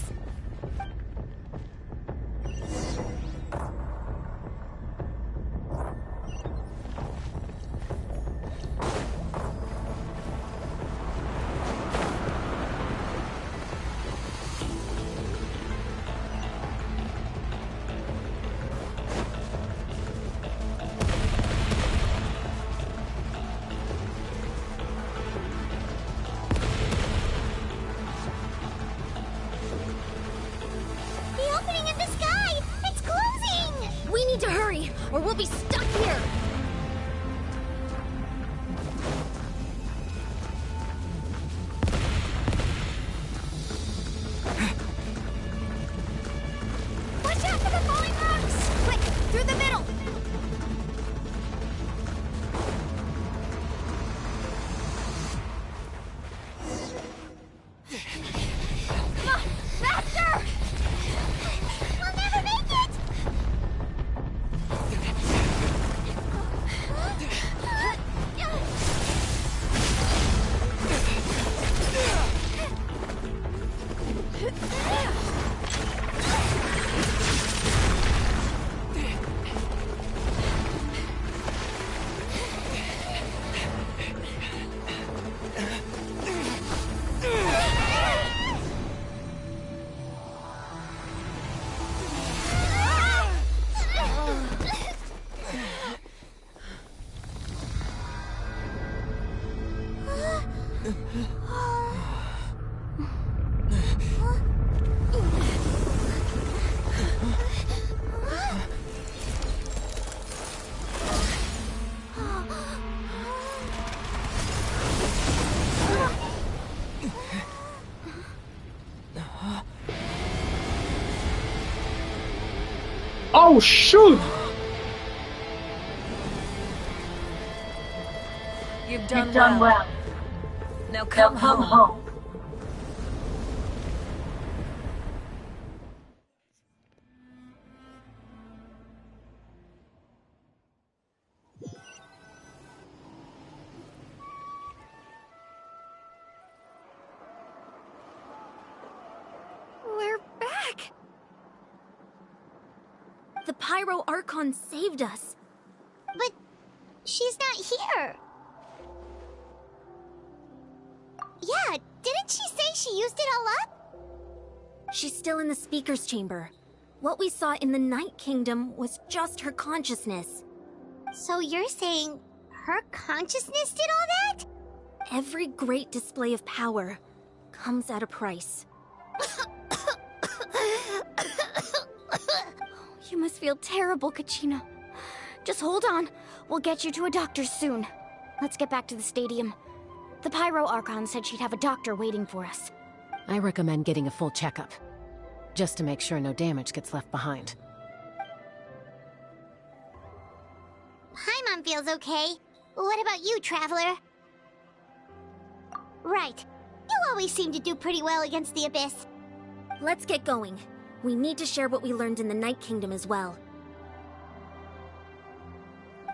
Or we'll be stuck here! Watch out for the falling rocks! Quick, through the middle! Come on, faster! We'll never make it! Oh, shoot! You've done well. Now come home. We're back! The Pyro Archon saved us. But she's not here. Yeah, didn't she say she used it all up? She's still in the Speaker's Chamber. What we saw in the Night Kingdom was just her consciousness. So you're saying her consciousness did all that? Every great display of power comes at a price. You must feel terrible, Kachina. Just hold on. We'll get you to a doctor soon. Let's get back to the stadium. The Pyro Archon said she'd have a doctor waiting for us. I recommend getting a full checkup, just to make sure no damage gets left behind. Paimon feels okay. What about you, Traveler? Right. You always seem to do pretty well against the Abyss. Let's get going. We need to share what we learned in the Night Kingdom as well.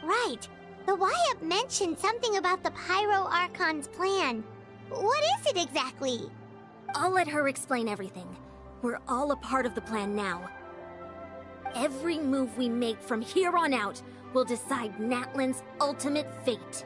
Right. The Y-Up mentioned something about the Pyro Archon's plan. What is it exactly? I'll let her explain everything. We're all a part of the plan now. Every move we make from here on out will decide Natlan's ultimate fate.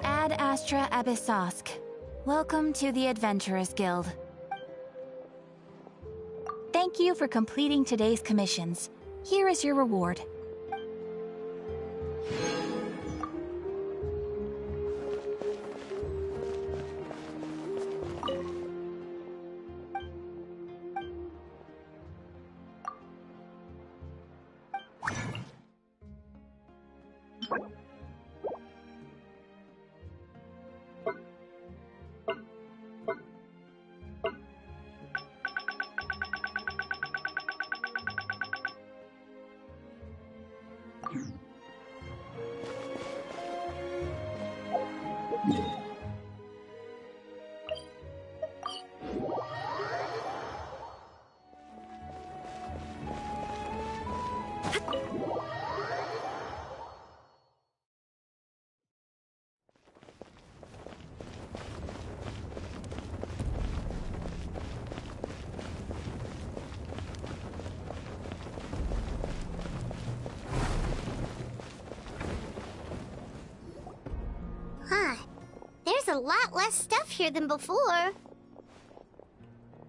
Ad Astra Abyssosk. Welcome to the Adventurers Guild. Thank you for completing today's commissions. Here is your reward. Huh. There's a lot less stuff here than before.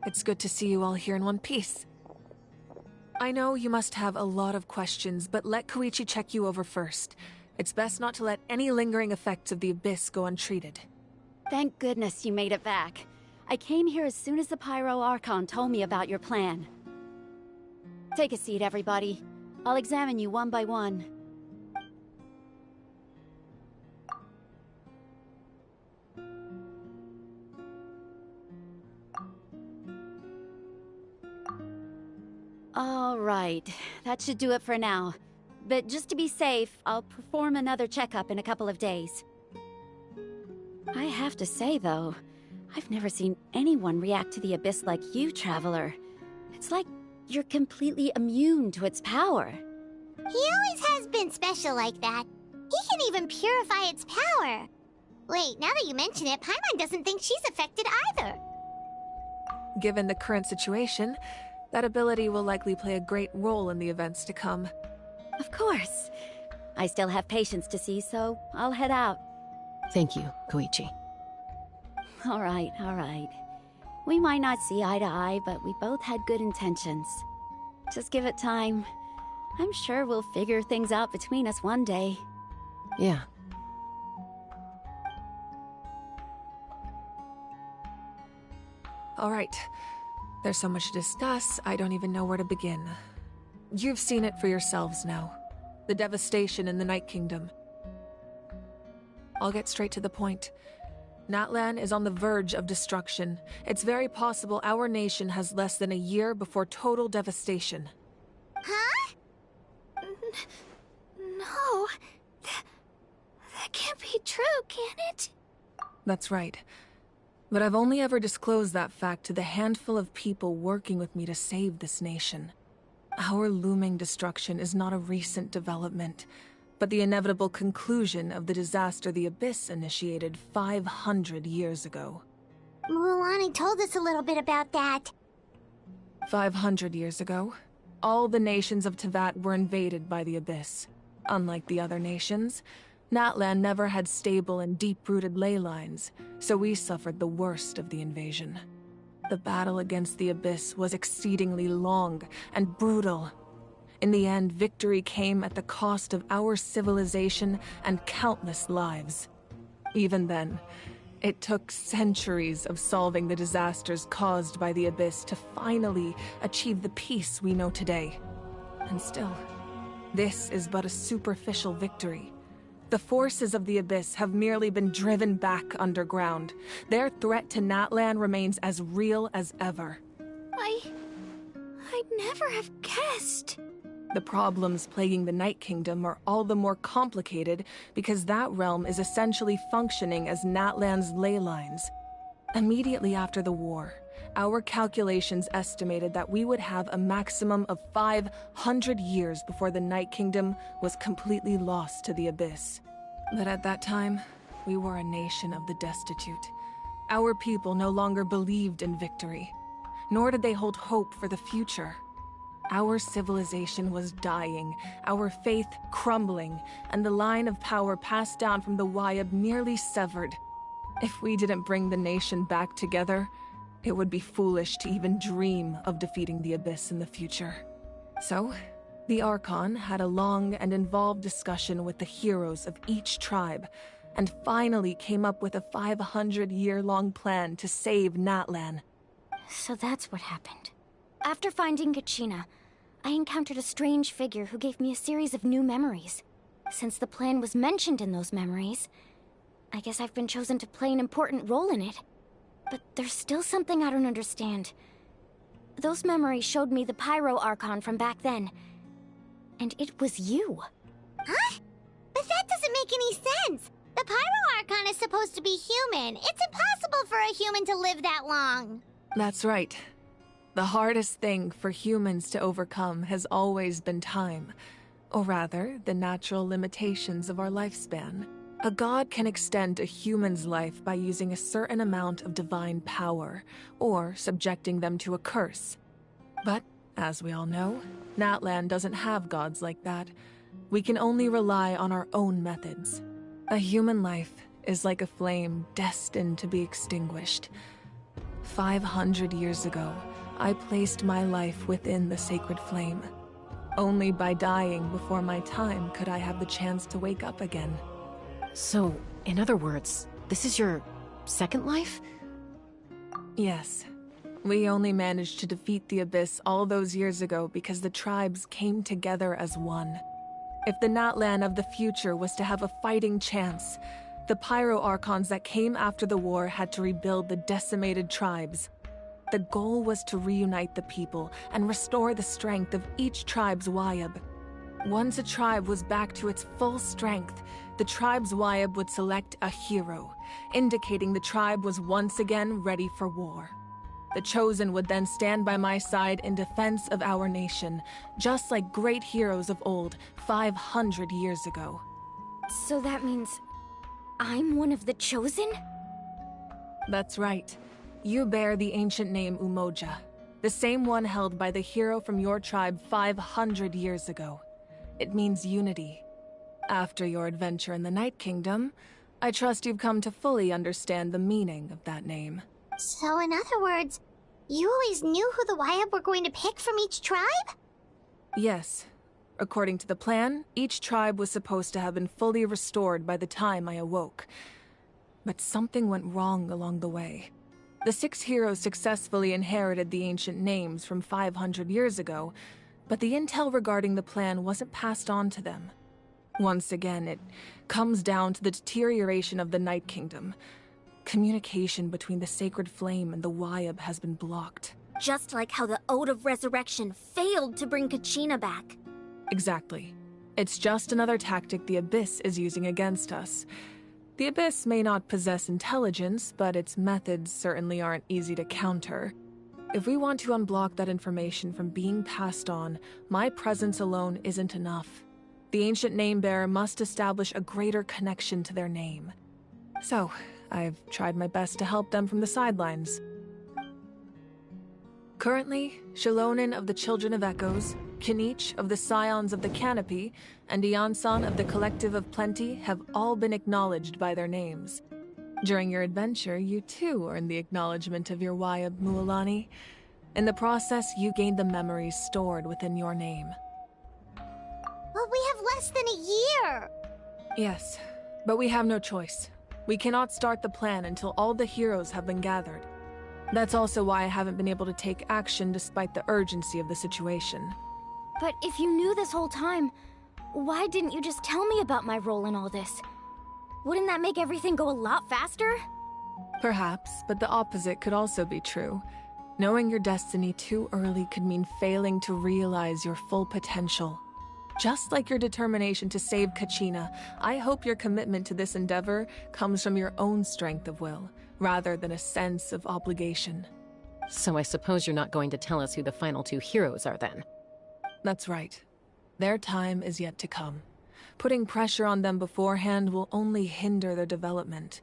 It's good to see you all here in one piece. I know you must have a lot of questions, but let Koichi check you over first. It's best not to let any lingering effects of the Abyss go untreated. Thank goodness you made it back. I came here as soon as the Pyro Archon told me about your plan. Take a seat, everybody. I'll examine you one by one. All right, that should do it for now. But just to be safe, I'll perform another checkup in a couple of days. I have to say, though, I've never seen anyone react to the Abyss like you, Traveler. It's like you're completely immune to its power. He always has been special like that. He can even purify its power. Wait, now that you mention it, Paimon doesn't think she's affected either. Given the current situation, that ability will likely play a great role in the events to come. Of course. I still have patients to see, so I'll head out. Thank you, Koichi. All right, all right. We might not see eye to eye, but we both had good intentions. Just give it time. I'm sure we'll figure things out between us one day. Yeah. All right. There's so much to discuss, I don't even know where to begin. You've seen it for yourselves now. The devastation in the Night Kingdom. I'll get straight to the point. Natlan is on the verge of destruction. It's very possible our nation has less than a year before total devastation. Huh? No. That can't be true, can it? That's right. But I've only ever disclosed that fact to the handful of people working with me to save this nation. Our looming destruction is not a recent development, but the inevitable conclusion of the disaster the Abyss initiated 500 years ago. Mulan told us a little bit about that. 500 years ago, all the nations of Teyvat were invaded by the Abyss. Unlike the other nations, Natlan never had stable and deep-rooted ley lines, so we suffered the worst of the invasion. The battle against the Abyss was exceedingly long and brutal. In the end, victory came at the cost of our civilization and countless lives. Even then, it took centuries of solving the disasters caused by the Abyss to finally achieve the peace we know today. And still, this is but a superficial victory. The forces of the Abyss have merely been driven back underground. Their threat to Natlan remains as real as ever. I'd never have guessed. The problems plaguing the Night Kingdom are all the more complicated because that realm is essentially functioning as Natlan's ley lines. Immediately after the war, our calculations estimated that we would have a maximum of 500 years before the Night Kingdom was completely lost to the Abyss. But at that time, we were a nation of the destitute. Our people no longer believed in victory, nor did they hold hope for the future. Our civilization was dying, our faith crumbling, and the line of power passed down from the Wayab nearly severed. If we didn't bring the nation back together, it would be foolish to even dream of defeating the Abyss in the future. So, the Archon had a long and involved discussion with the heroes of each tribe, and finally came up with a 500-year-long plan to save Natlan. So that's what happened. After finding Kachina, I encountered a strange figure who gave me a series of new memories. Since the plan was mentioned in those memories, I guess I've been chosen to play an important role in it. But there's still something I don't understand. Those memories showed me the Pyro Archon from back then. And it was you. Huh? But that doesn't make any sense. The Pyro Archon is supposed to be human. It's impossible for a human to live that long. That's right. The hardest thing for humans to overcome has always been time. Or rather, the natural limitations of our lifespan. A god can extend a human's life by using a certain amount of divine power, or subjecting them to a curse. But, as we all know, Natlan doesn't have gods like that. We can only rely on our own methods. A human life is like a flame destined to be extinguished. 500 years ago, I placed my life within the sacred flame. Only by dying before my time could I have the chance to wake up again. So, in other words, this is your second life? Yes. We only managed to defeat the Abyss all those years ago because the tribes came together as one. If the Natlan of the future was to have a fighting chance, the Pyro Archons that came after the war had to rebuild the decimated tribes. The goal was to reunite the people and restore the strength of each tribe's Wayab. Once a tribe was back to its full strength, the tribe's Wayab would select a hero, indicating the tribe was once again ready for war. The Chosen would then stand by my side in defense of our nation, just like great heroes of old 500 years ago. So that means I'm one of the Chosen? That's right. You bear the ancient name Umoja, the same one held by the hero from your tribe 500 years ago. It means unity. After your adventure in the Night Kingdom, I trust you've come to fully understand the meaning of that name. So in other words, you always knew who the Wyabb were going to pick from each tribe? Yes. According to the plan, each tribe was supposed to have been fully restored by the time I awoke. But something went wrong along the way. The 6 heroes successfully inherited the ancient names from 500 years ago, but the intel regarding the plan wasn't passed on to them. Once again, it comes down to the deterioration of the Night Kingdom. Communication between the Sacred Flame and the Wyabb has been blocked. Just like how the Ode of Resurrection failed to bring Kachina back. Exactly. It's just another tactic the Abyss is using against us. The Abyss may not possess intelligence, but its methods certainly aren't easy to counter. If we want to unblock that information from being passed on, my presence alone isn't enough. The ancient name-bearer must establish a greater connection to their name. So, I've tried my best to help them from the sidelines. Currently, Shilonen of the Children of Echoes, Kinich of the Scions of the Canopy, and Iansan of the Collective of Plenty have all been acknowledged by their names. During your adventure, you too earned the acknowledgement of your Wyabb, Mualani. In the process, you gained the memories stored within your name. But we have less than a year! Yes, but we have no choice. We cannot start the plan until all the heroes have been gathered. That's also why I haven't been able to take action despite the urgency of the situation. But if you knew this whole time, why didn't you just tell me about my role in all this? Wouldn't that make everything go a lot faster? Perhaps, but the opposite could also be true. Knowing your destiny too early could mean failing to realize your full potential. Just like your determination to save Kachina, I hope your commitment to this endeavor comes from your own strength of will, rather than a sense of obligation. So I suppose you're not going to tell us who the final 2 heroes are then? That's right. Their time is yet to come. Putting pressure on them beforehand will only hinder their development.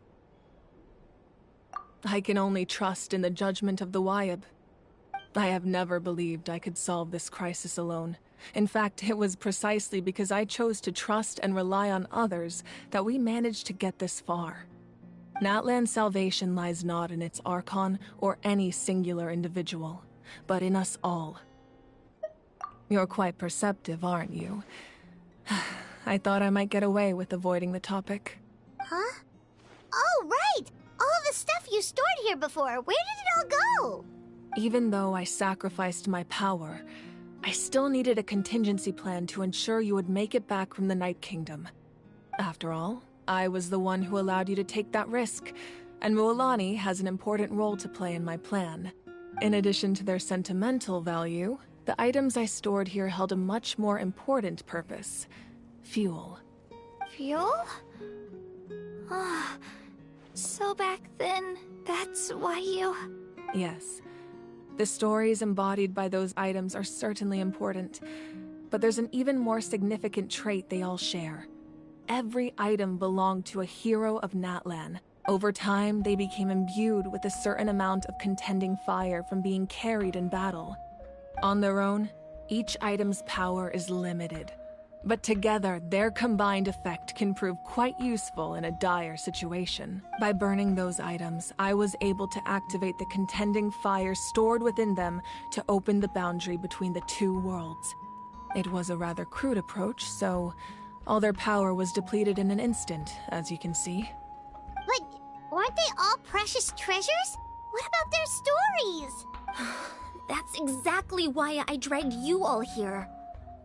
I can only trust in the judgment of the Wyabb. I have never believed I could solve this crisis alone. In fact, it was precisely because I chose to trust and rely on others that we managed to get this far. Natlan's salvation lies not in its Archon or any singular individual, but in us all. You're quite perceptive, aren't you? I thought I might get away with avoiding the topic. Huh? Oh, right! All the stuff you stored here before, where did it all go? Even though I sacrificed my power, I still needed a contingency plan to ensure you would make it back from the Night Kingdom. After all, I was the one who allowed you to take that risk, and Mualani has an important role to play in my plan. In addition to their sentimental value, the items I stored here held a much more important purpose: fuel. Fuel? Ah, so back then, that's why you... Yes. The stories embodied by those items are certainly important, but there's an even more significant trait they all share. Every item belonged to a hero of Natlan. Over time, they became imbued with a certain amount of contending fire from being carried in battle. On their own, each item's power is limited, but together, their combined effect can prove quite useful in a dire situation. By burning those items, I was able to activate the contending fire stored within them to open the boundary between the 2 worlds. It was a rather crude approach, so all their power was depleted in an instant, as you can see. But weren't they all precious treasures? What about their stories? That's exactly why I dragged you all here.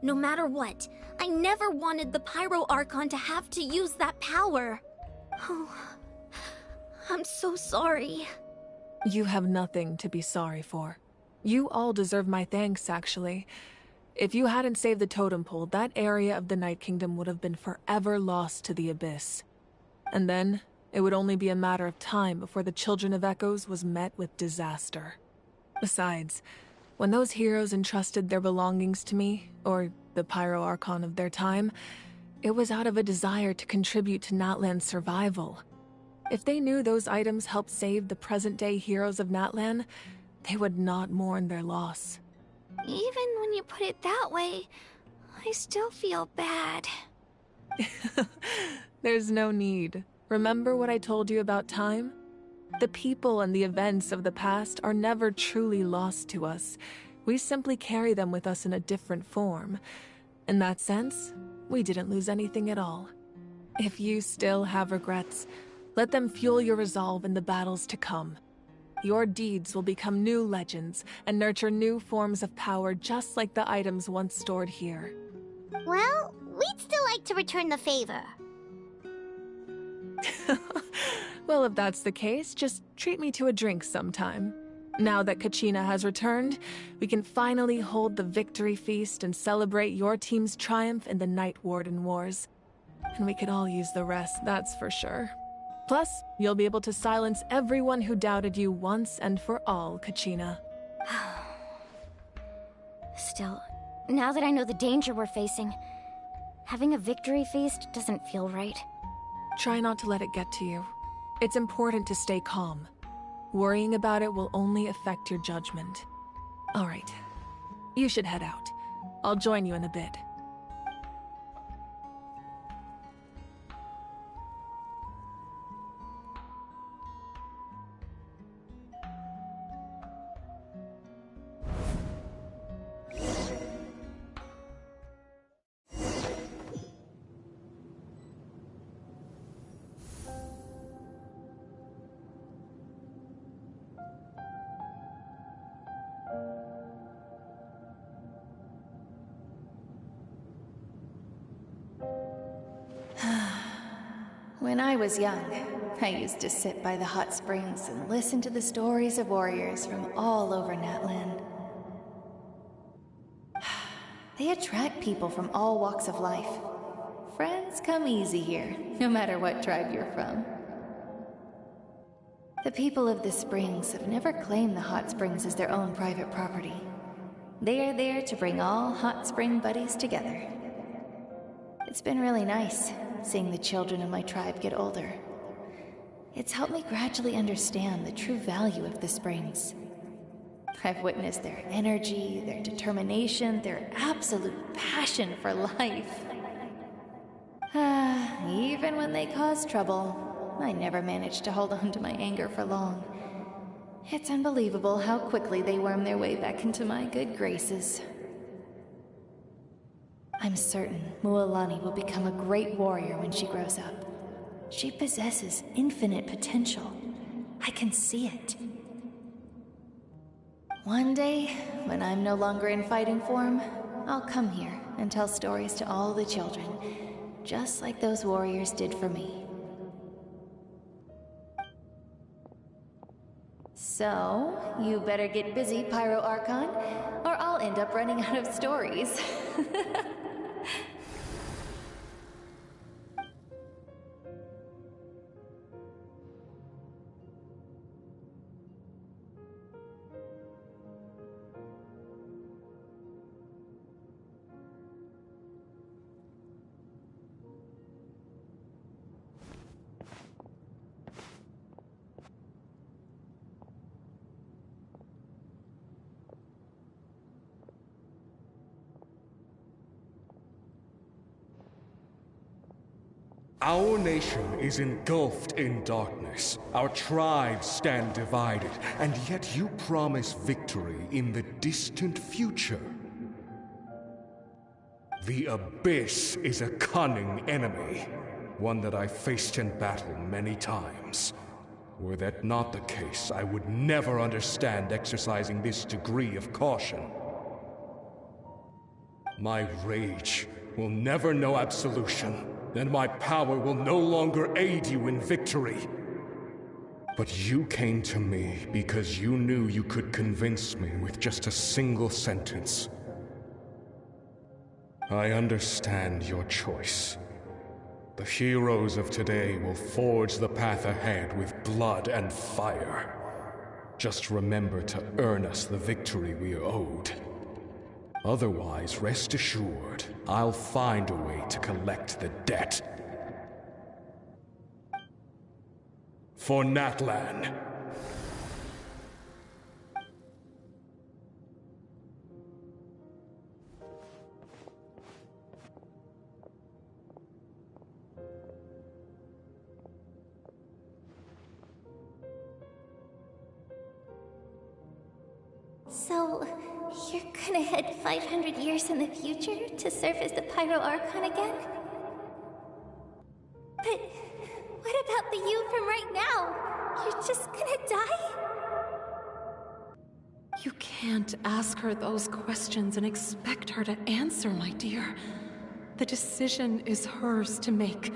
No matter what, I never wanted the Pyro Archon to have to use that power. Oh, I'm so sorry. You have nothing to be sorry for. You all deserve my thanks, actually. If you hadn't saved the totem pole, that area of the Night Kingdom would have been forever lost to the Abyss. And then, it would only be a matter of time before the Children of Echoes was met with disaster. Besides, when those heroes entrusted their belongings to me, or the Pyro Archon of their time, it was out of a desire to contribute to Natlan's survival. If they knew those items helped save the present-day heroes of Natlan, they would not mourn their loss. Even when you put it that way, I still feel bad. There's no need. Remember what I told you about time? The people and the events of the past are never truly lost to us. We simply carry them with us in a different form. In that sense, we didn't lose anything at all. If you still have regrets, let them fuel your resolve in the battles to come. Your deeds will become new legends and nurture new forms of power just like the items once stored here. Well, we'd still like to return the favor. Well, if that's the case, just treat me to a drink sometime. Now that Kachina has returned, we can finally hold the victory feast and celebrate your team's triumph in the Night Warden Wars. And we could all use the rest, that's for sure. Plus, you'll be able to silence everyone who doubted you once and for all, Kachina. Still, now that I know the danger we're facing, having a victory feast doesn't feel right. Try not to let it get to you. It's important to stay calm. Worrying about it will only affect your judgment. All right. You should head out. I'll join you in a bit. When I was young, I used to sit by the hot springs and listen to the stories of warriors from all over Natlan. They attract people from all walks of life. Friends come easy here, no matter what tribe you're from. The people of the springs have never claimed the hot springs as their own private property. They are there to bring all hot spring buddies together. It's been really nice, seeing the children of my tribe get older. It's helped me gradually understand the true value of the springs. I've witnessed their energy, their determination, their absolute passion for life. Even when they cause trouble, I never managed to hold on to my anger for long. It's unbelievable how quickly they worm their way back into my good graces. I'm certain Mualani will become a great warrior when she grows up. She possesses infinite potential. I can see it. One day, when I'm no longer in fighting form, I'll come here and tell stories to all the children, just like those warriors did for me. So, you better get busy, Pyro Archon, or I'll end up running out of stories. Our nation is engulfed in darkness. Our tribes stand divided, and yet you promise victory in the distant future. The Abyss is a cunning enemy, one that I faced in battle many times. Were that not the case, I would never understand exercising this degree of caution. My rage will never know absolution, and my power will no longer aid you in victory. But you came to me because you knew you could convince me with just a single sentence. I understand your choice. The heroes of today will forge the path ahead with blood and fire. Just remember to earn us the victory we are owed. Otherwise, rest assured, I'll find a way to collect the debt. For Natlan. So, you're gonna head 500 years in the future to serve as the Pyro Archon again? But what about the you from right now? You're just gonna die? You can't ask her those questions and expect her to answer, my dear. The decision is hers to make,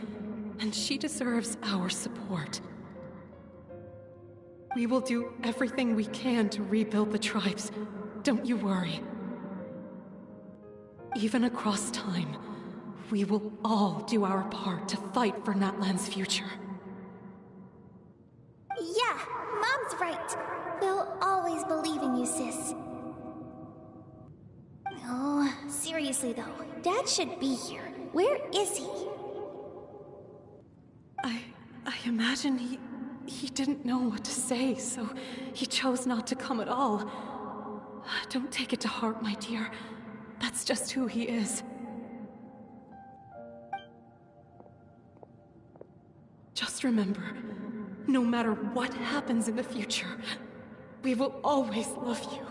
and she deserves our support. We will do everything we can to rebuild the tribes. Don't you worry. Even across time, we will all do our part to fight for Natlan's future. Yeah, Mom's right. We'll always believe in you, sis. Oh, seriously though, Dad should be here. Where is he? I imagine he didn't know what to say, so he chose not to come at all. Don't take it to heart, my dear. That's just who he is. Just remember, no matter what happens in the future, we will always love you.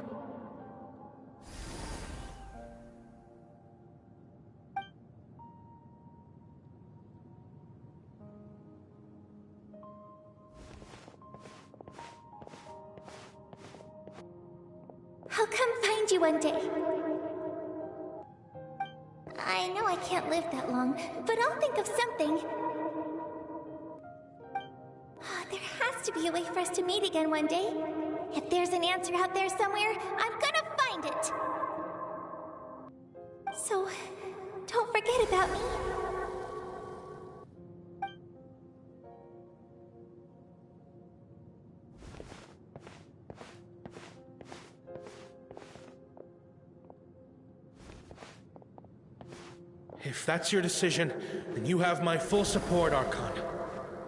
I'll come find you one day. I know I can't live that long, but I'll think of something. There has to be a way for us to meet again one day. If there's an answer out there somewhere, I'm gonna find it. So, don't forget about me. If that's your decision, then you have my full support, Archon.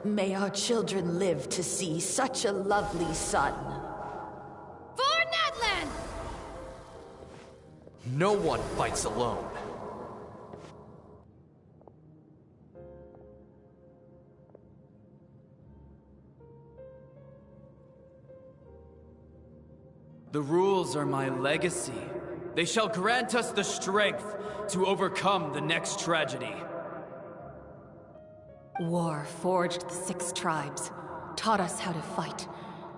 May our children live to see such a lovely son. For Natlan! No one fights alone. The rules are my legacy. They shall grant us the strength to overcome the next tragedy. War forged the 6 tribes, taught us how to fight,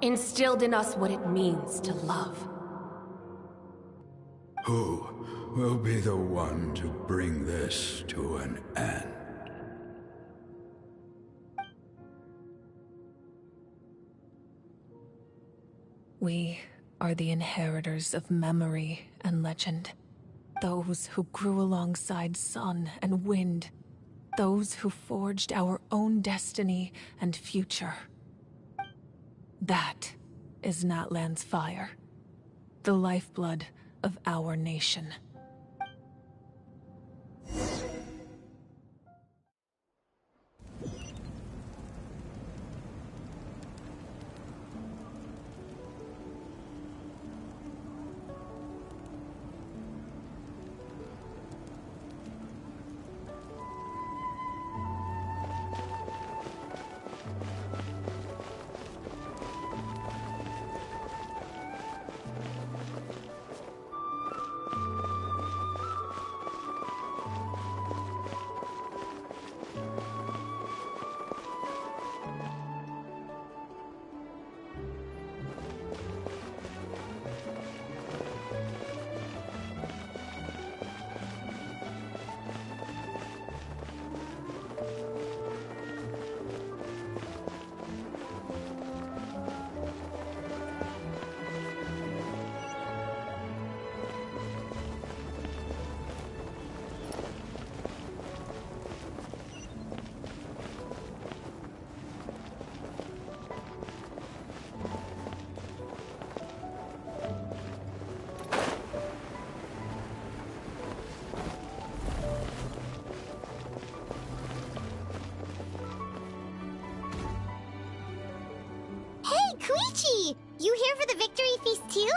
instilled in us what it means to love. Who will be the one to bring this to an end? We are the inheritors of memory and legend. Those who grew alongside sun and wind. Those who forged our own destiny and future. That is Natlan's fire. The lifeblood of our nation. Quete! You here for the victory feast too?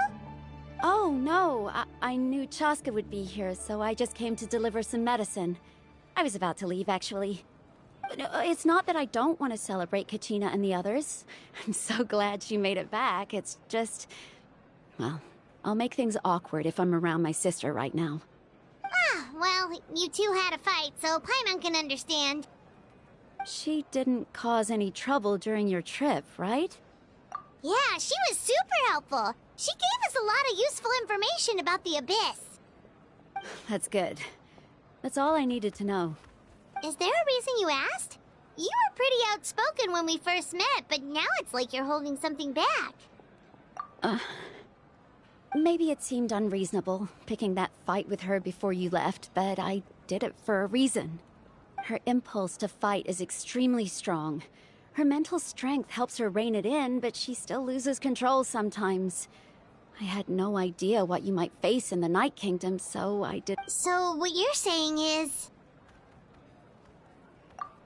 Oh, no. I knew Chaska would be here, so I just came to deliver some medicine. I was about to leave, actually. It's not that I don't want to celebrate Kachina and the others. I'm so glad she made it back. It's just... well, I'll make things awkward if I'm around my sister right now. Ah, well, you two had a fight, so Paimon can understand. She didn't cause any trouble during your trip, right? Yeah, she was super helpful. She gave us a lot of useful information about the Abyss. That's good. That's all I needed to know. Is there a reason you asked? You were pretty outspoken when we first met, but now it's like you're holding something back. Maybe it seemed unreasonable, picking that fight with her before you left, but I did it for a reason. Her impulse to fight is extremely strong. Her mental strength helps her rein it in, but she still loses control sometimes. I had no idea what you might face in the Night Kingdom, so I did— So what you're saying is—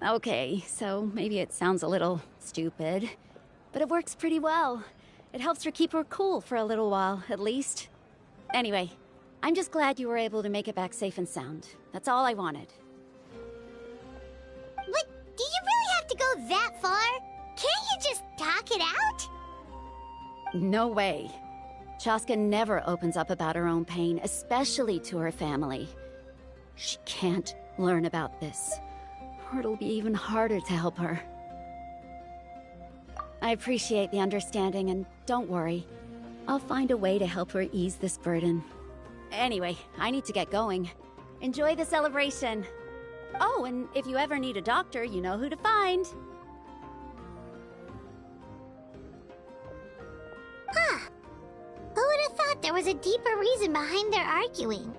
Okay, so maybe it sounds a little stupid, but it works pretty well. It helps her keep her cool for a little while, at least. Anyway, I'm just glad you were able to make it back safe and sound. That's all I wanted. But do you really have to go that far? Can't you just talk it out? No way. Chaska never opens up about her own pain, especially to her family. She can't learn about this, or it'll be even harder to help her. I appreciate the understanding, and don't worry. I'll find a way to help her ease this burden. Anyway, I need to get going. Enjoy the celebration. Oh, and if you ever need a doctor, you know who to find. Huh. Who would have thought there was a deeper reason behind their arguing?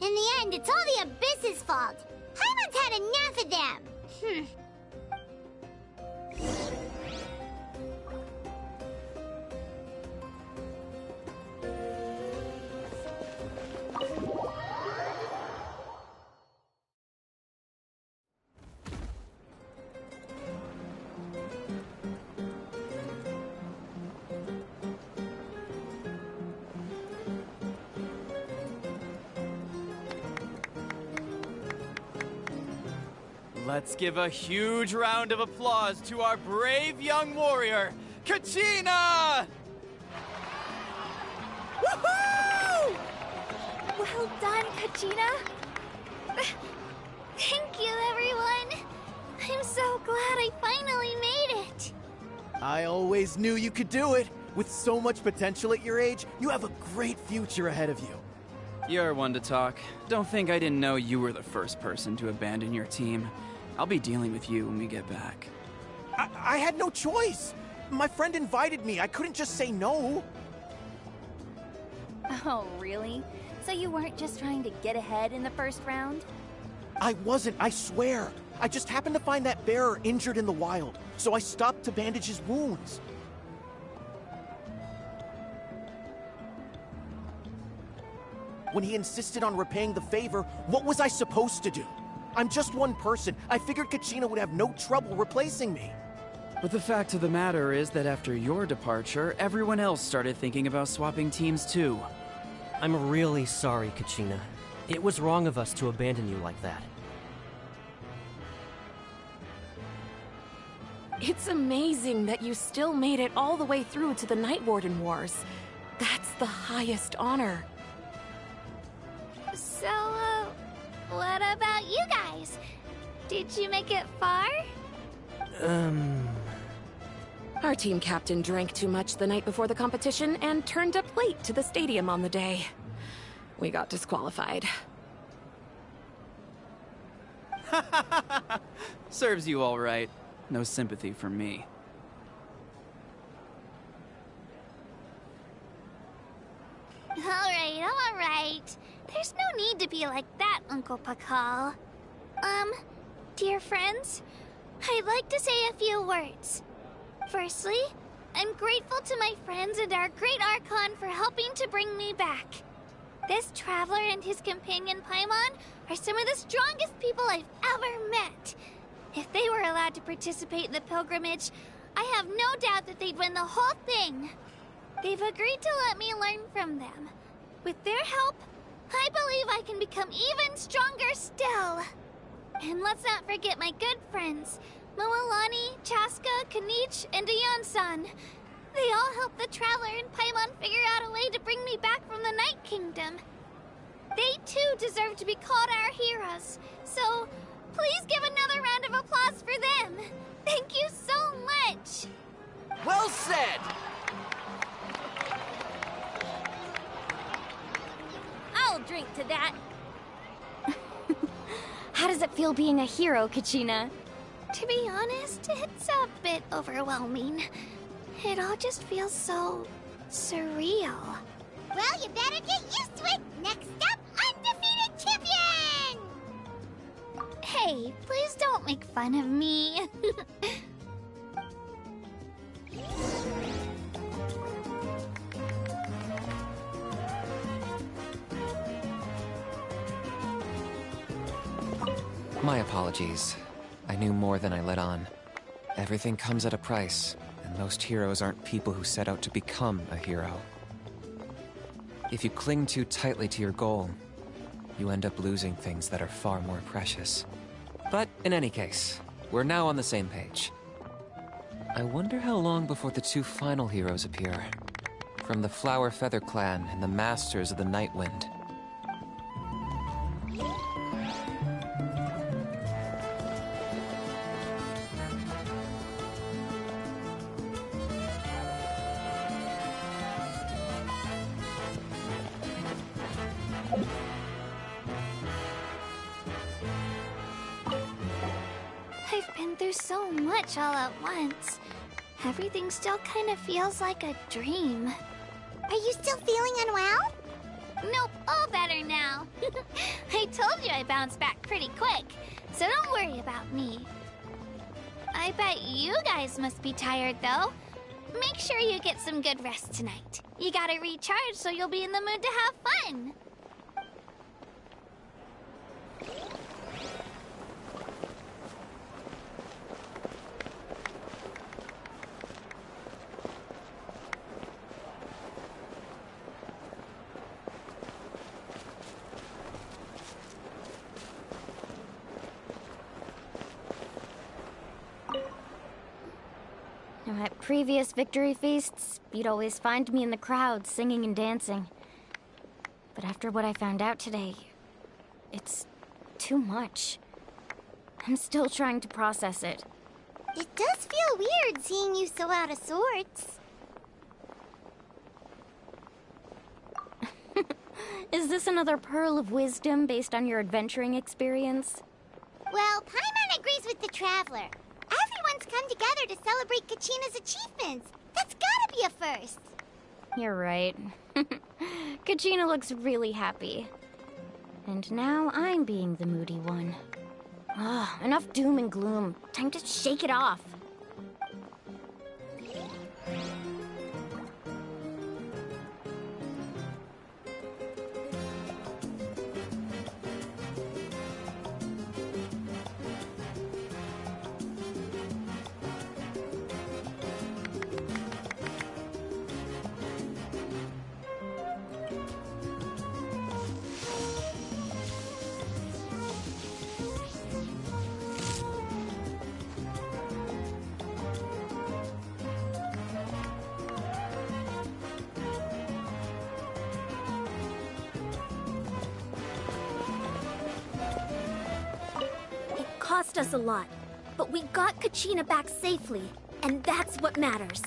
In the end, it's all the Abyss's fault. Paimon's had enough of them. Let's give a huge round of applause to our brave young warrior, Kachina! Woohoo! Well done, Kachina. Thank you, everyone. I'm so glad I finally made it. I always knew you could do it. With so much potential at your age, you have a great future ahead of you. You're one to talk. Don't think I didn't know you were the first person to abandon your team. I'll be dealing with you when we get back. I had no choice. My friend invited me. I couldn't just say no. Oh, really? So you weren't just trying to get ahead in the first round? I wasn't, I swear. I just happened to find that bearer injured in the wild, so I stopped to bandage his wounds. When he insisted on repaying the favor, what was I supposed to do? I'm just one person. I figured Kachina would have no trouble replacing me. But the fact of the matter is that after your departure, everyone else started thinking about swapping teams too. I'm really sorry, Kachina. It was wrong of us to abandon you like that. It's amazing that you still made it all the way through to the Night Warden Wars. That's the highest honor. So, what about you guys? Did you make it far? Our team captain drank too much the night before the competition and turned up late to the stadium on the day. We got disqualified. Serves you all right. No sympathy for me. Alright. There's no need to be like that, Uncle Pakal. Dear friends, I'd like to say a few words. Firstly, I'm grateful to my friends and our great Archon for helping to bring me back. This traveler and his companion Paimon are some of the strongest people I've ever met. If they were allowed to participate in the pilgrimage, I have no doubt that they'd win the whole thing. They've agreed to let me learn from them. With their help, I believe I can become even stronger still. And let's not forget my good friends, Moalani, Chaska, Kanich, and Ayan-san. They all helped the Traveler and Paimon figure out a way to bring me back from the Night Kingdom. They too deserve to be called our heroes, so please give another round of applause for them. Thank you so much. Well said! I'll drink to that. How does it feel being a hero, Kachina? To be honest, it's a bit overwhelming. It all just feels so surreal. Well, you better get used to it. Next up, undefeated champion! Hey, please don't make fun of me. My apologies. I knew more than I let on. Everything comes at a price, and most heroes aren't people who set out to become a hero. If you cling too tightly to your goal, you end up losing things that are far more precious. But in any case, we're now on the same page. I wonder how long before the two final heroes appear. From the Flower Feather Clan and the Masters of the Night Wind. I've been through so much all at once. Everything still kind of feels like a dream. Are you still feeling unwell? Nope, all better now. I told you I bounced back pretty quick, so don't worry about me. I bet you guys must be tired, though. Make sure you get some good rest tonight. You gotta recharge so you'll be in the mood to have fun. Now, at previous victory feasts, you'd always find me in the crowd singing and dancing. But after what I found out today, it's too much. I'm still trying to process it. It does feel weird seeing you so out of sorts. Is this another pearl of wisdom based on your adventuring experience? Well, Paimon agrees with the Traveler. Everyone's come together to celebrate Kachina's achievements. That's gotta be a first. You're right. Kachina looks really happy. And now I'm being the moody one. Ah, enough doom and gloom. Time to shake it off. Cost us a lot, but we got Kachina back safely, and that's what matters.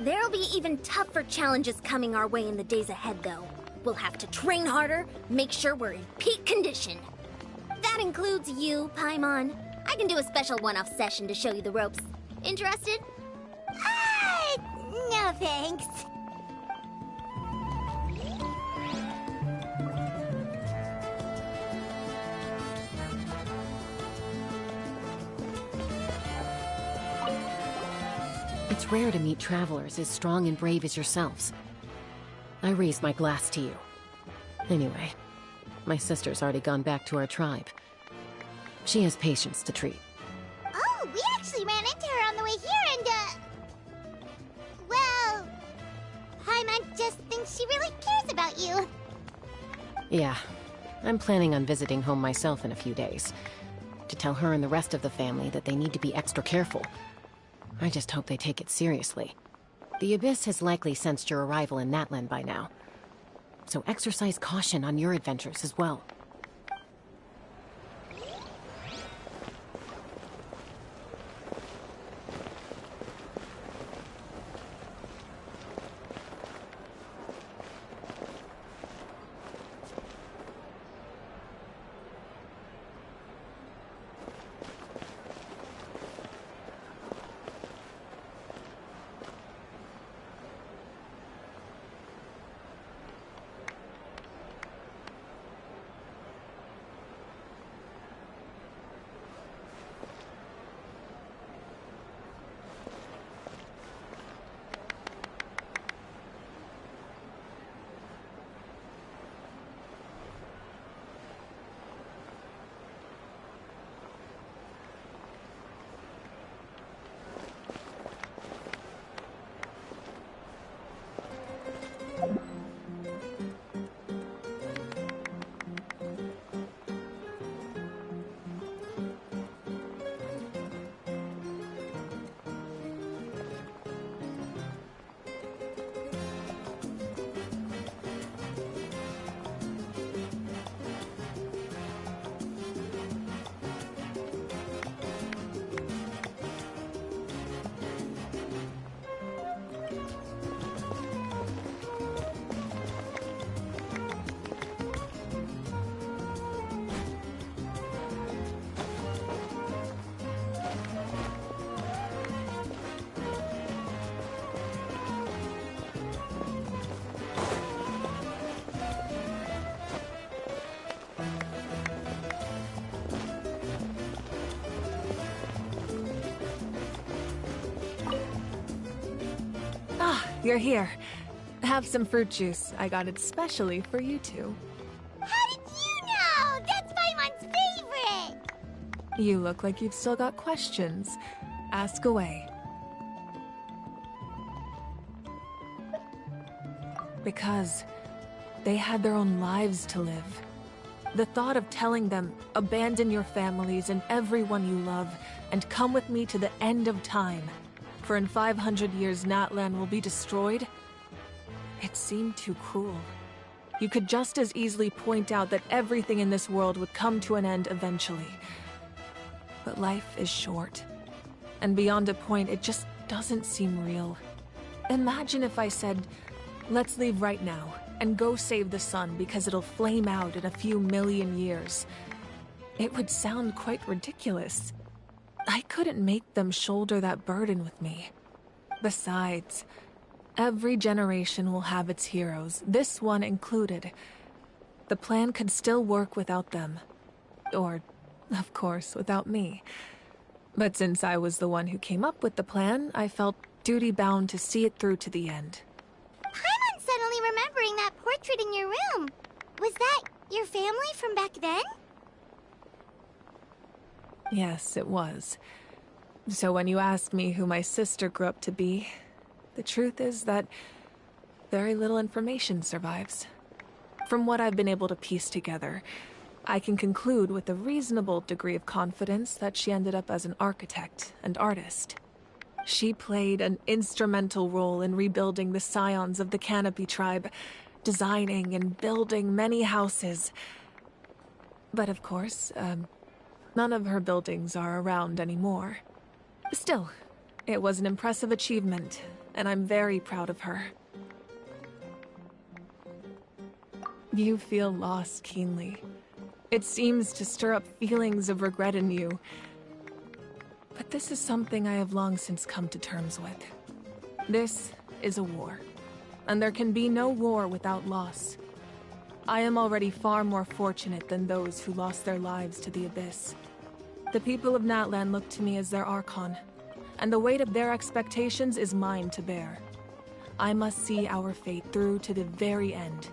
There'll be even tougher challenges coming our way in the days ahead, though. We'll have to train harder, make sure we're in peak condition. That includes you, Paimon. I can do a special one-off session to show you the ropes. Interested? No thanks. It's rare to meet travelers as strong and brave as yourselves. I raise my glass to you. Anyway, my sister's already gone back to our tribe. She has patients to treat. Oh, we actually ran into her on the way here and, well, Paimon just thinks she really cares about you. Yeah, I'm planning on visiting home myself in a few days. To tell her and the rest of the family that they need to be extra careful. I just hope they take it seriously. The Abyss has likely sensed your arrival in Natlan by now. So exercise caution on your adventures as well. You're here. Have some fruit juice. I got it specially for you two. How did you know? That's Paimon's favorite! You look like you've still got questions. Ask away. Because they had their own lives to live. The thought of telling them, abandon your families and everyone you love, and come with me to the end of time, for in 500 years Natlan will be destroyed, it seemed too cruel. You could just as easily point out that everything in this world would come to an end eventually. But life is short, and beyond a point it just doesn't seem real. Imagine if I said, let's leave right now, and go save the sun because it'll flame out in a few million years. It would sound quite ridiculous. I couldn't make them shoulder that burden with me. Besides, every generation will have its heroes, this one included. The plan could still work without them. Or, of course, without me. But since I was the one who came up with the plan, I felt duty-bound to see it through to the end. Paimon's suddenly remembering that portrait in your room. Was that your family from back then? Yes, it was. So when you asked me who my sister grew up to be, the truth is that very little information survives. From what I've been able to piece together, I can conclude with a reasonable degree of confidence that she ended up as an architect and artist. She played an instrumental role in rebuilding the scions of the Canopy tribe, designing and building many houses. But of course, none of her buildings are around anymore. Still, it was an impressive achievement, and I'm very proud of her. You feel loss keenly. It seems to stir up feelings of regret in you. But this is something I have long since come to terms with. This is a war, and there can be no war without loss. I am already far more fortunate than those who lost their lives to the Abyss. The people of Natlan look to me as their Archon, and the weight of their expectations is mine to bear. I must see our fate through to the very end,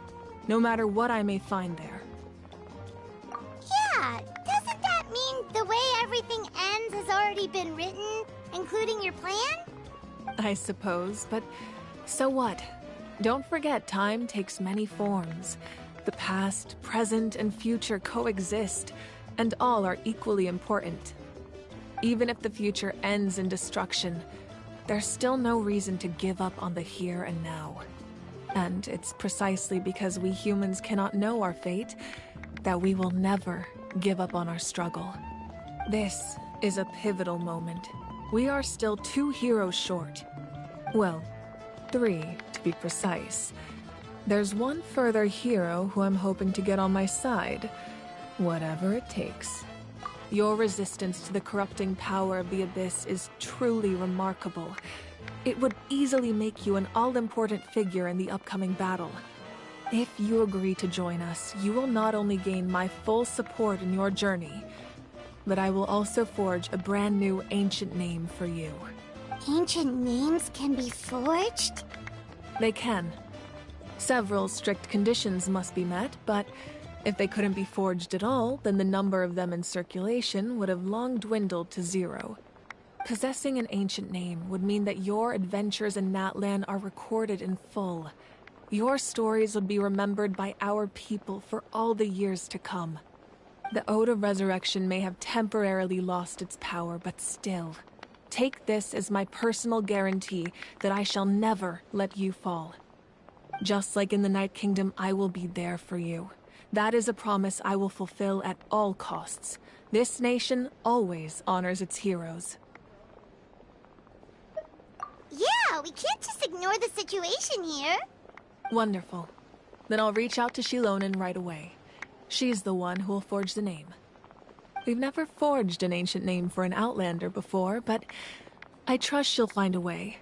no matter what I may find there. Yeah, doesn't that mean the way everything ends has already been written, including your plan? I suppose, but so what? Don't forget, time takes many forms. The past, present, and future coexist, and all are equally important. Even if the future ends in destruction, there's still no reason to give up on the here and now. And it's precisely because we humans cannot know our fate that we will never give up on our struggle. This is a pivotal moment. We are still 2 heroes short. Well, 3 to be precise. There's one further hero who I'm hoping to get on my side, whatever it takes. Your resistance to the corrupting power of the Abyss is truly remarkable. It would easily make you an all-important figure in the upcoming battle. If you agree to join us, you will not only gain my full support in your journey, but I will also forge a brand new ancient name for you. Ancient names can be forged? They can. Several strict conditions must be met, but if they couldn't be forged at all, then the number of them in circulation would have long dwindled to 0. Possessing an ancient name would mean that your adventures in Natlan are recorded in full. Your stories would be remembered by our people for all the years to come. The Ode of Resurrection may have temporarily lost its power, but still, take this as my personal guarantee that I shall never let you fall. Just like in the Night Kingdom, I will be there for you. That is a promise I will fulfill at all costs. This nation always honors its heroes. Yeah, we can't just ignore the situation here. Wonderful. Then I'll reach out to Shilonen right away. She's the one who will forge the name. We've never forged an ancient name for an Outlander before, but I trust she'll find a way.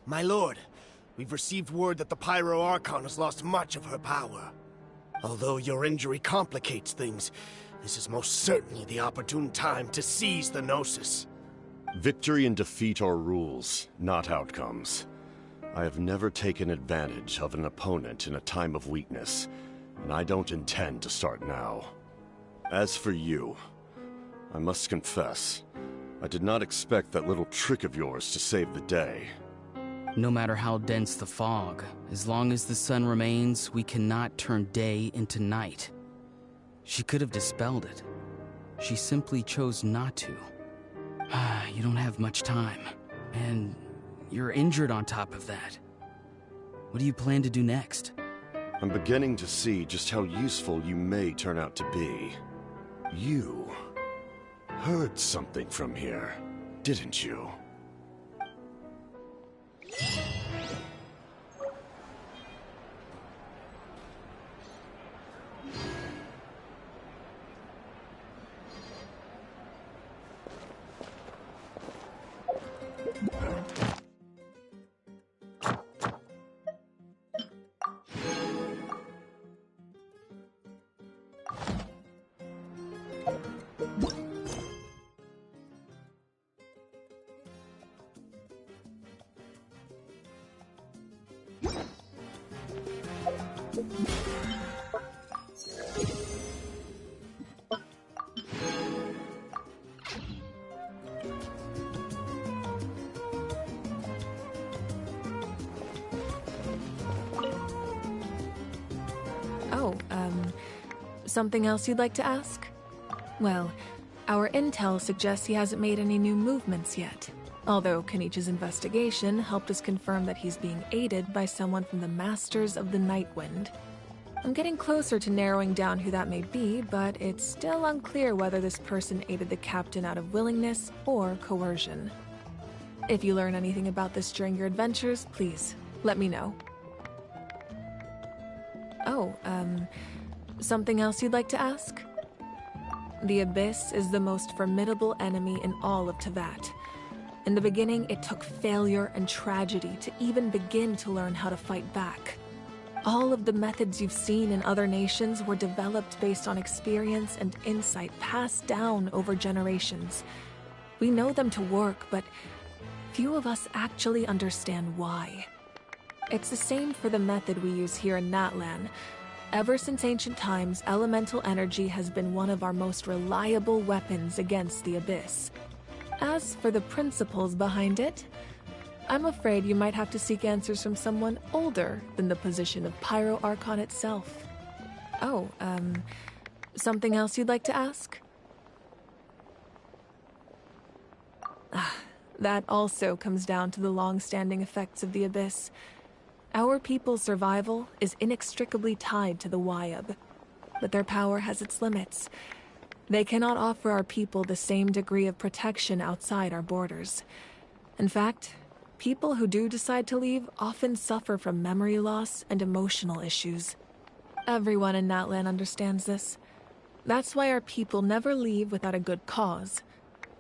My lord, we've received word that the Pyro Archon has lost much of her power. Although your injury complicates things, this is most certainly the opportune time to seize the Gnosis. Victory and defeat are rules, not outcomes. I have never taken advantage of an opponent in a time of weakness, and I don't intend to start now. As for you, I must confess, I did not expect that little trick of yours to save the day. No matter how dense the fog, as long as the sun remains, we cannot turn day into night. She could have dispelled it. She simply chose not to. You don't have much time, and you're injured on top of that. What do you plan to do next? I'm beginning to see just how useful you may turn out to be. You heard something from here, didn't you? Something else you'd like to ask? Well, our intel suggests he hasn't made any new movements yet. Although Kenichi's investigation helped us confirm that he's being aided by someone from the Masters of the Nightwind. I'm getting closer to narrowing down who that may be, but it's still unclear whether this person aided the captain out of willingness or coercion. If you learn anything about this during your adventures, please, let me know. Something else you'd like to ask? The Abyss is the most formidable enemy in all of Teyvat. In the beginning, it took failure and tragedy to even begin to learn how to fight back. All of the methods you've seen in other nations were developed based on experience and insight passed down over generations. We know them to work, but few of us actually understand why. It's the same for the method we use here in Natlan. Ever since ancient times, elemental energy has been one of our most reliable weapons against the Abyss. As for the principles behind it, I'm afraid you might have to seek answers from someone older than the position of Pyro Archon itself. Something else you'd like to ask? That also comes down to the long-standing effects of the Abyss. Our people's survival is inextricably tied to the Wyab, but their power has its limits. They cannot offer our people the same degree of protection outside our borders. In fact, people who do decide to leave often suffer from memory loss and emotional issues. Everyone in Natlan understands this. That's why our people never leave without a good cause.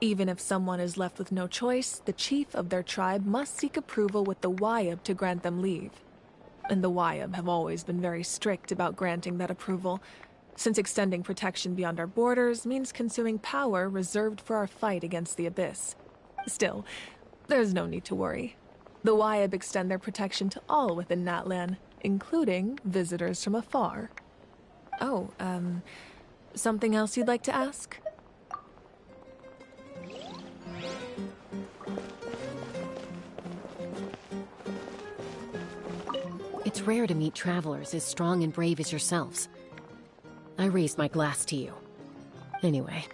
Even if someone is left with no choice, the chief of their tribe must seek approval with the Wyab to grant them leave. And the Wyab have always been very strict about granting that approval, since extending protection beyond our borders means consuming power reserved for our fight against the Abyss. Still, there's no need to worry. The Wyab extend their protection to all within Natlan, including visitors from afar. Oh, something else you'd like to ask? It's rare to meet travelers as strong and brave as yourselves. I raised my glass to you. Anyway,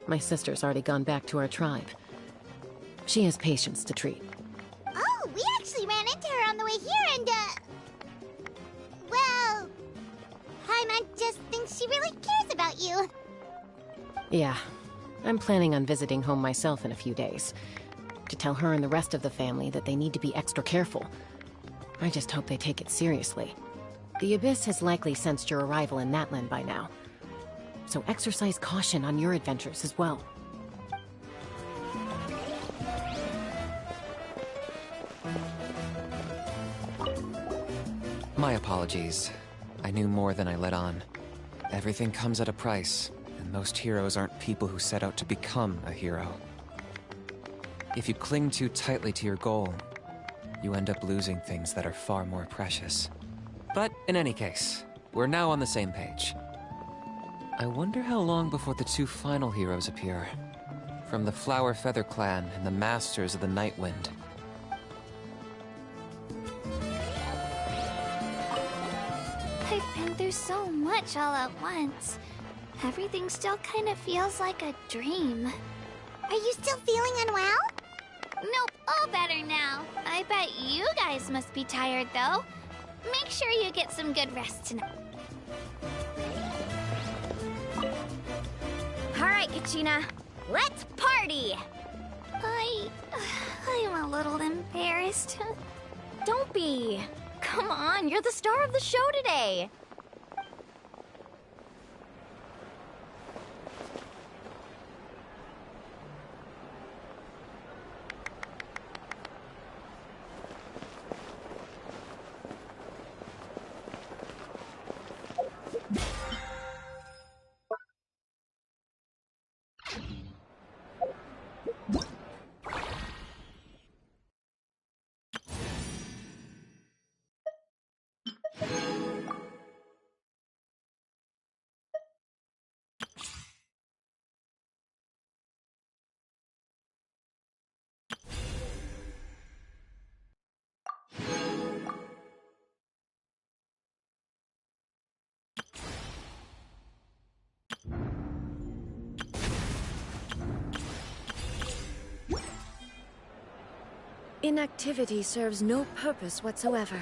my sister's already gone back to our tribe. She has patients to treat. Oh, we actually ran into her on the way here and, well, Paimon just thinks she really cares about you. Yeah, I'm planning on visiting home myself in a few days. To tell her and the rest of the family that they need to be extra careful. I just hope they take it seriously. The Abyss has likely sensed your arrival in Natlan by now. So exercise caution on your adventures as well. My apologies. I knew more than I let on. Everything comes at a price, and most heroes aren't people who set out to become a hero. If you cling too tightly to your goal, you end up losing things that are far more precious. But in any case, we're now on the same page. I wonder how long before the two final heroes appear. From the Flower Feather Clan and the Masters of the Night Wind. I've been through so much all at once. Everything still kind of feels like a dream. Are you still feeling unwell? Nope, all better now. I bet you guys must be tired, though. Make sure you get some good rest tonight. Alright, Kachina. Let's party! I'm a little embarrassed. Don't be. Come on, you're the star of the show today. Inactivity serves no purpose whatsoever.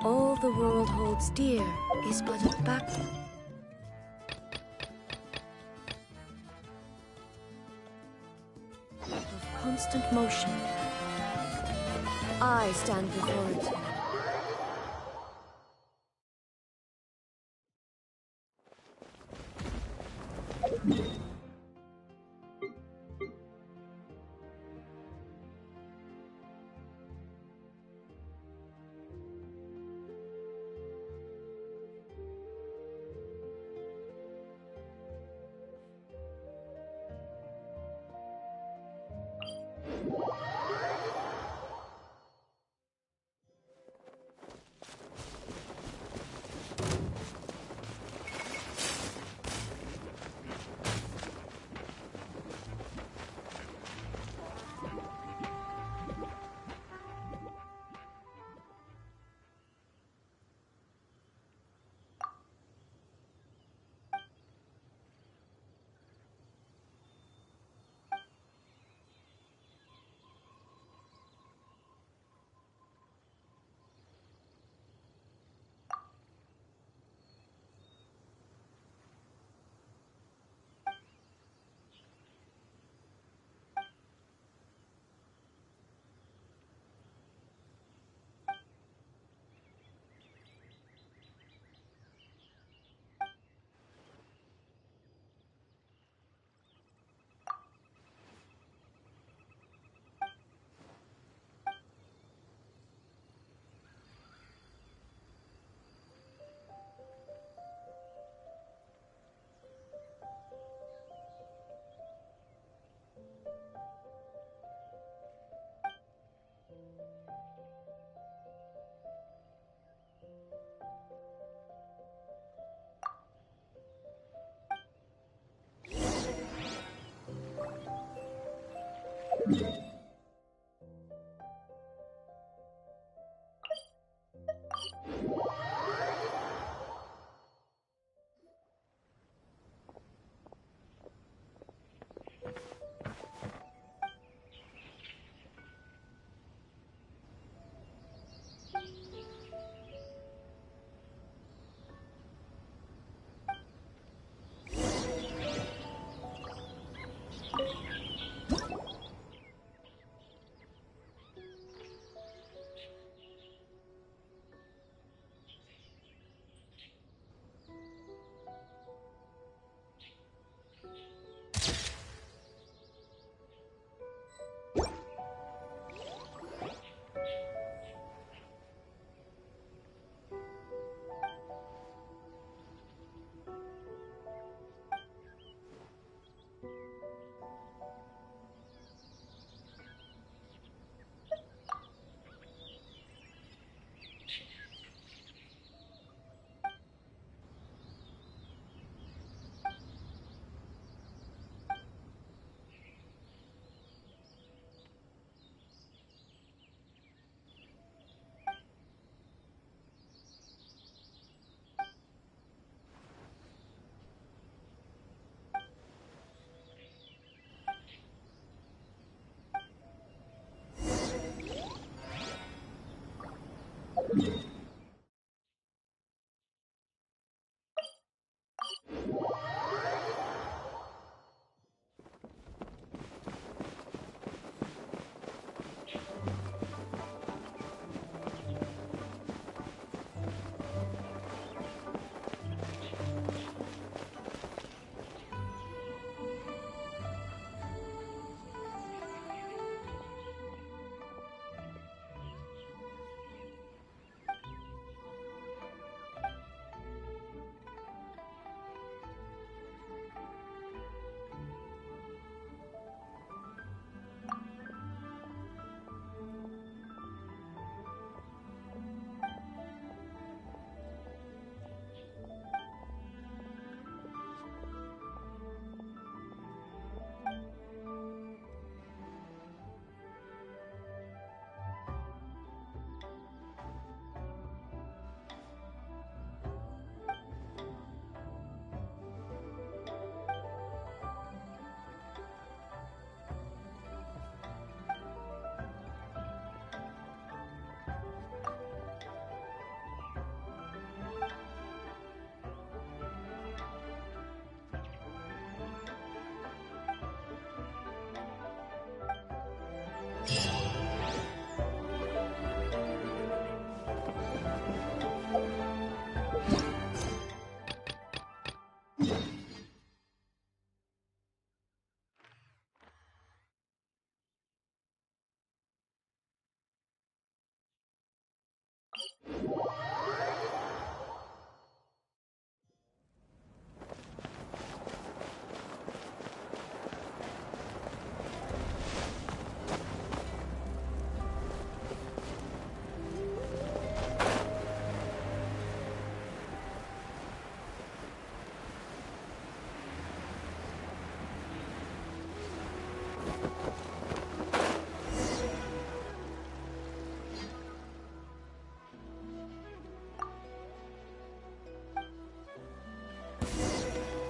All the world holds dear is but a back... of constant motion. I stand before it.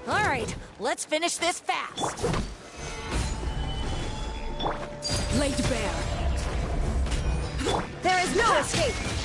Alright, let's finish this fast. Laid bare. There is no escape!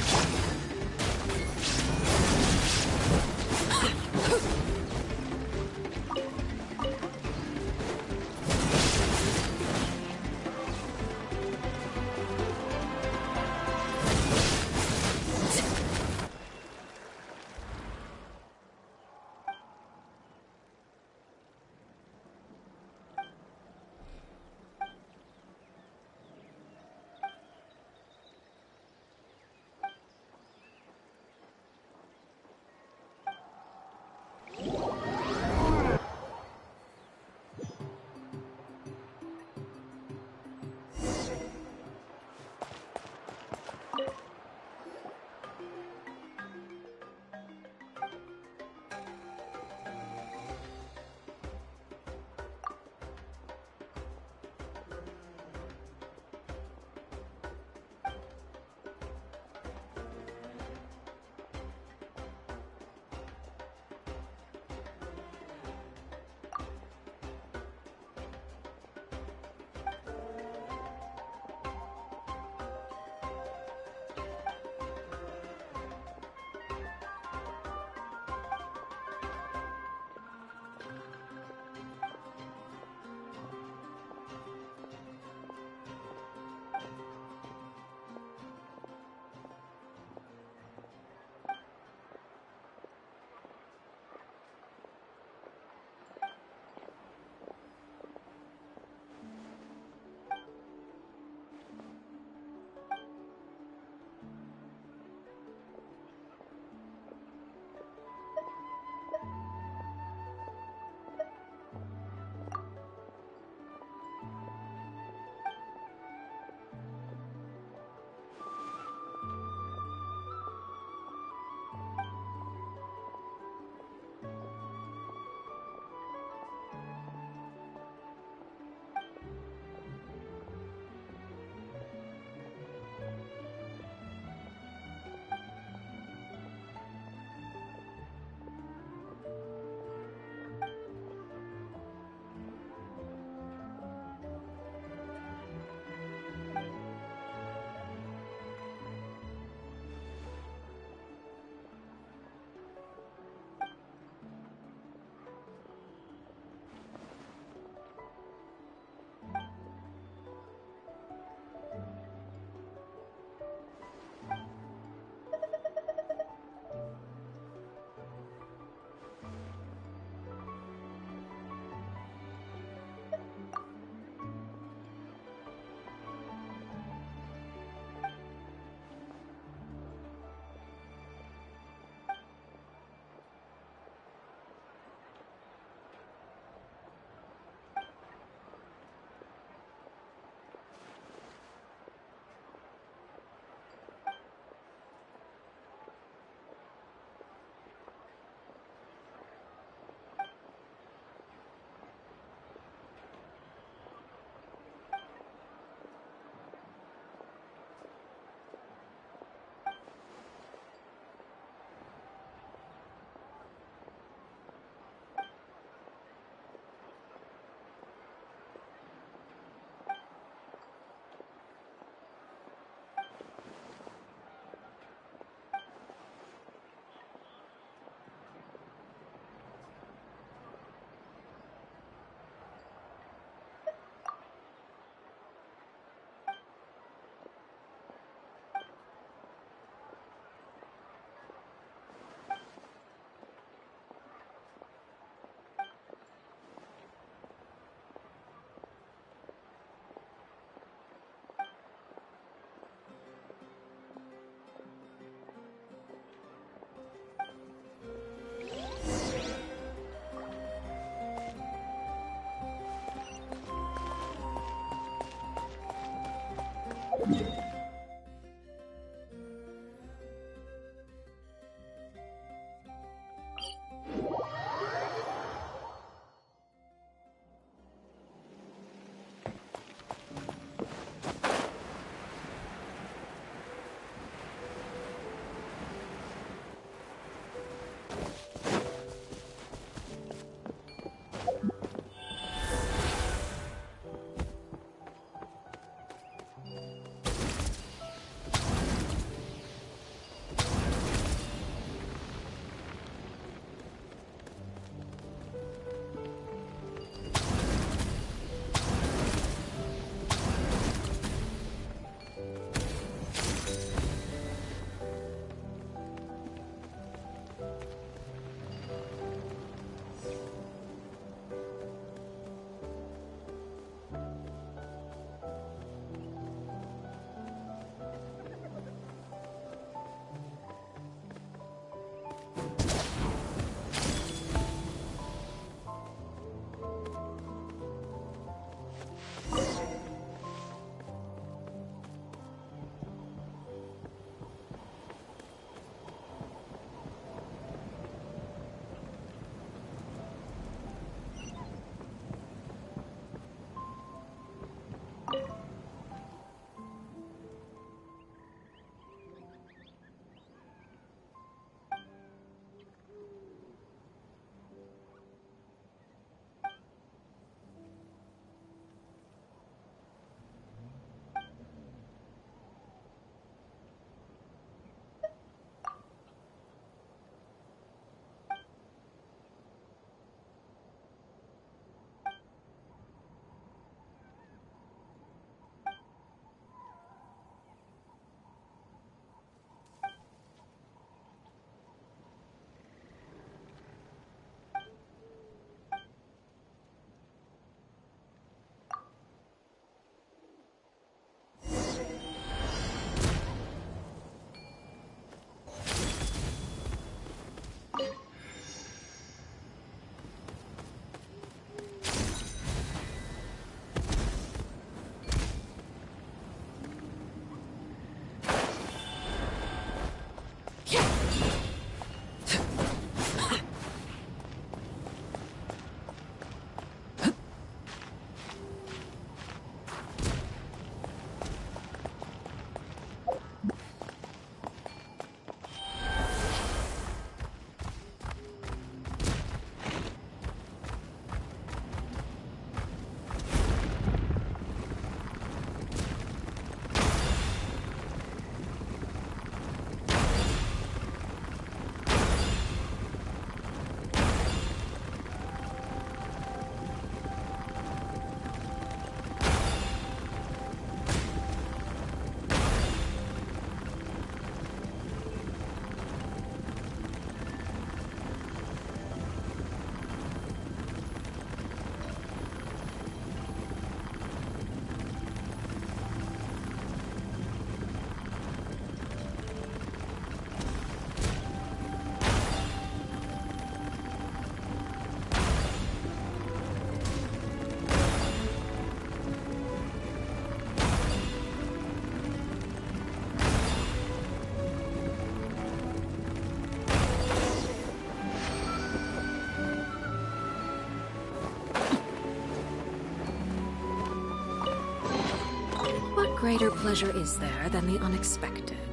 Greater pleasure is there than the unexpected?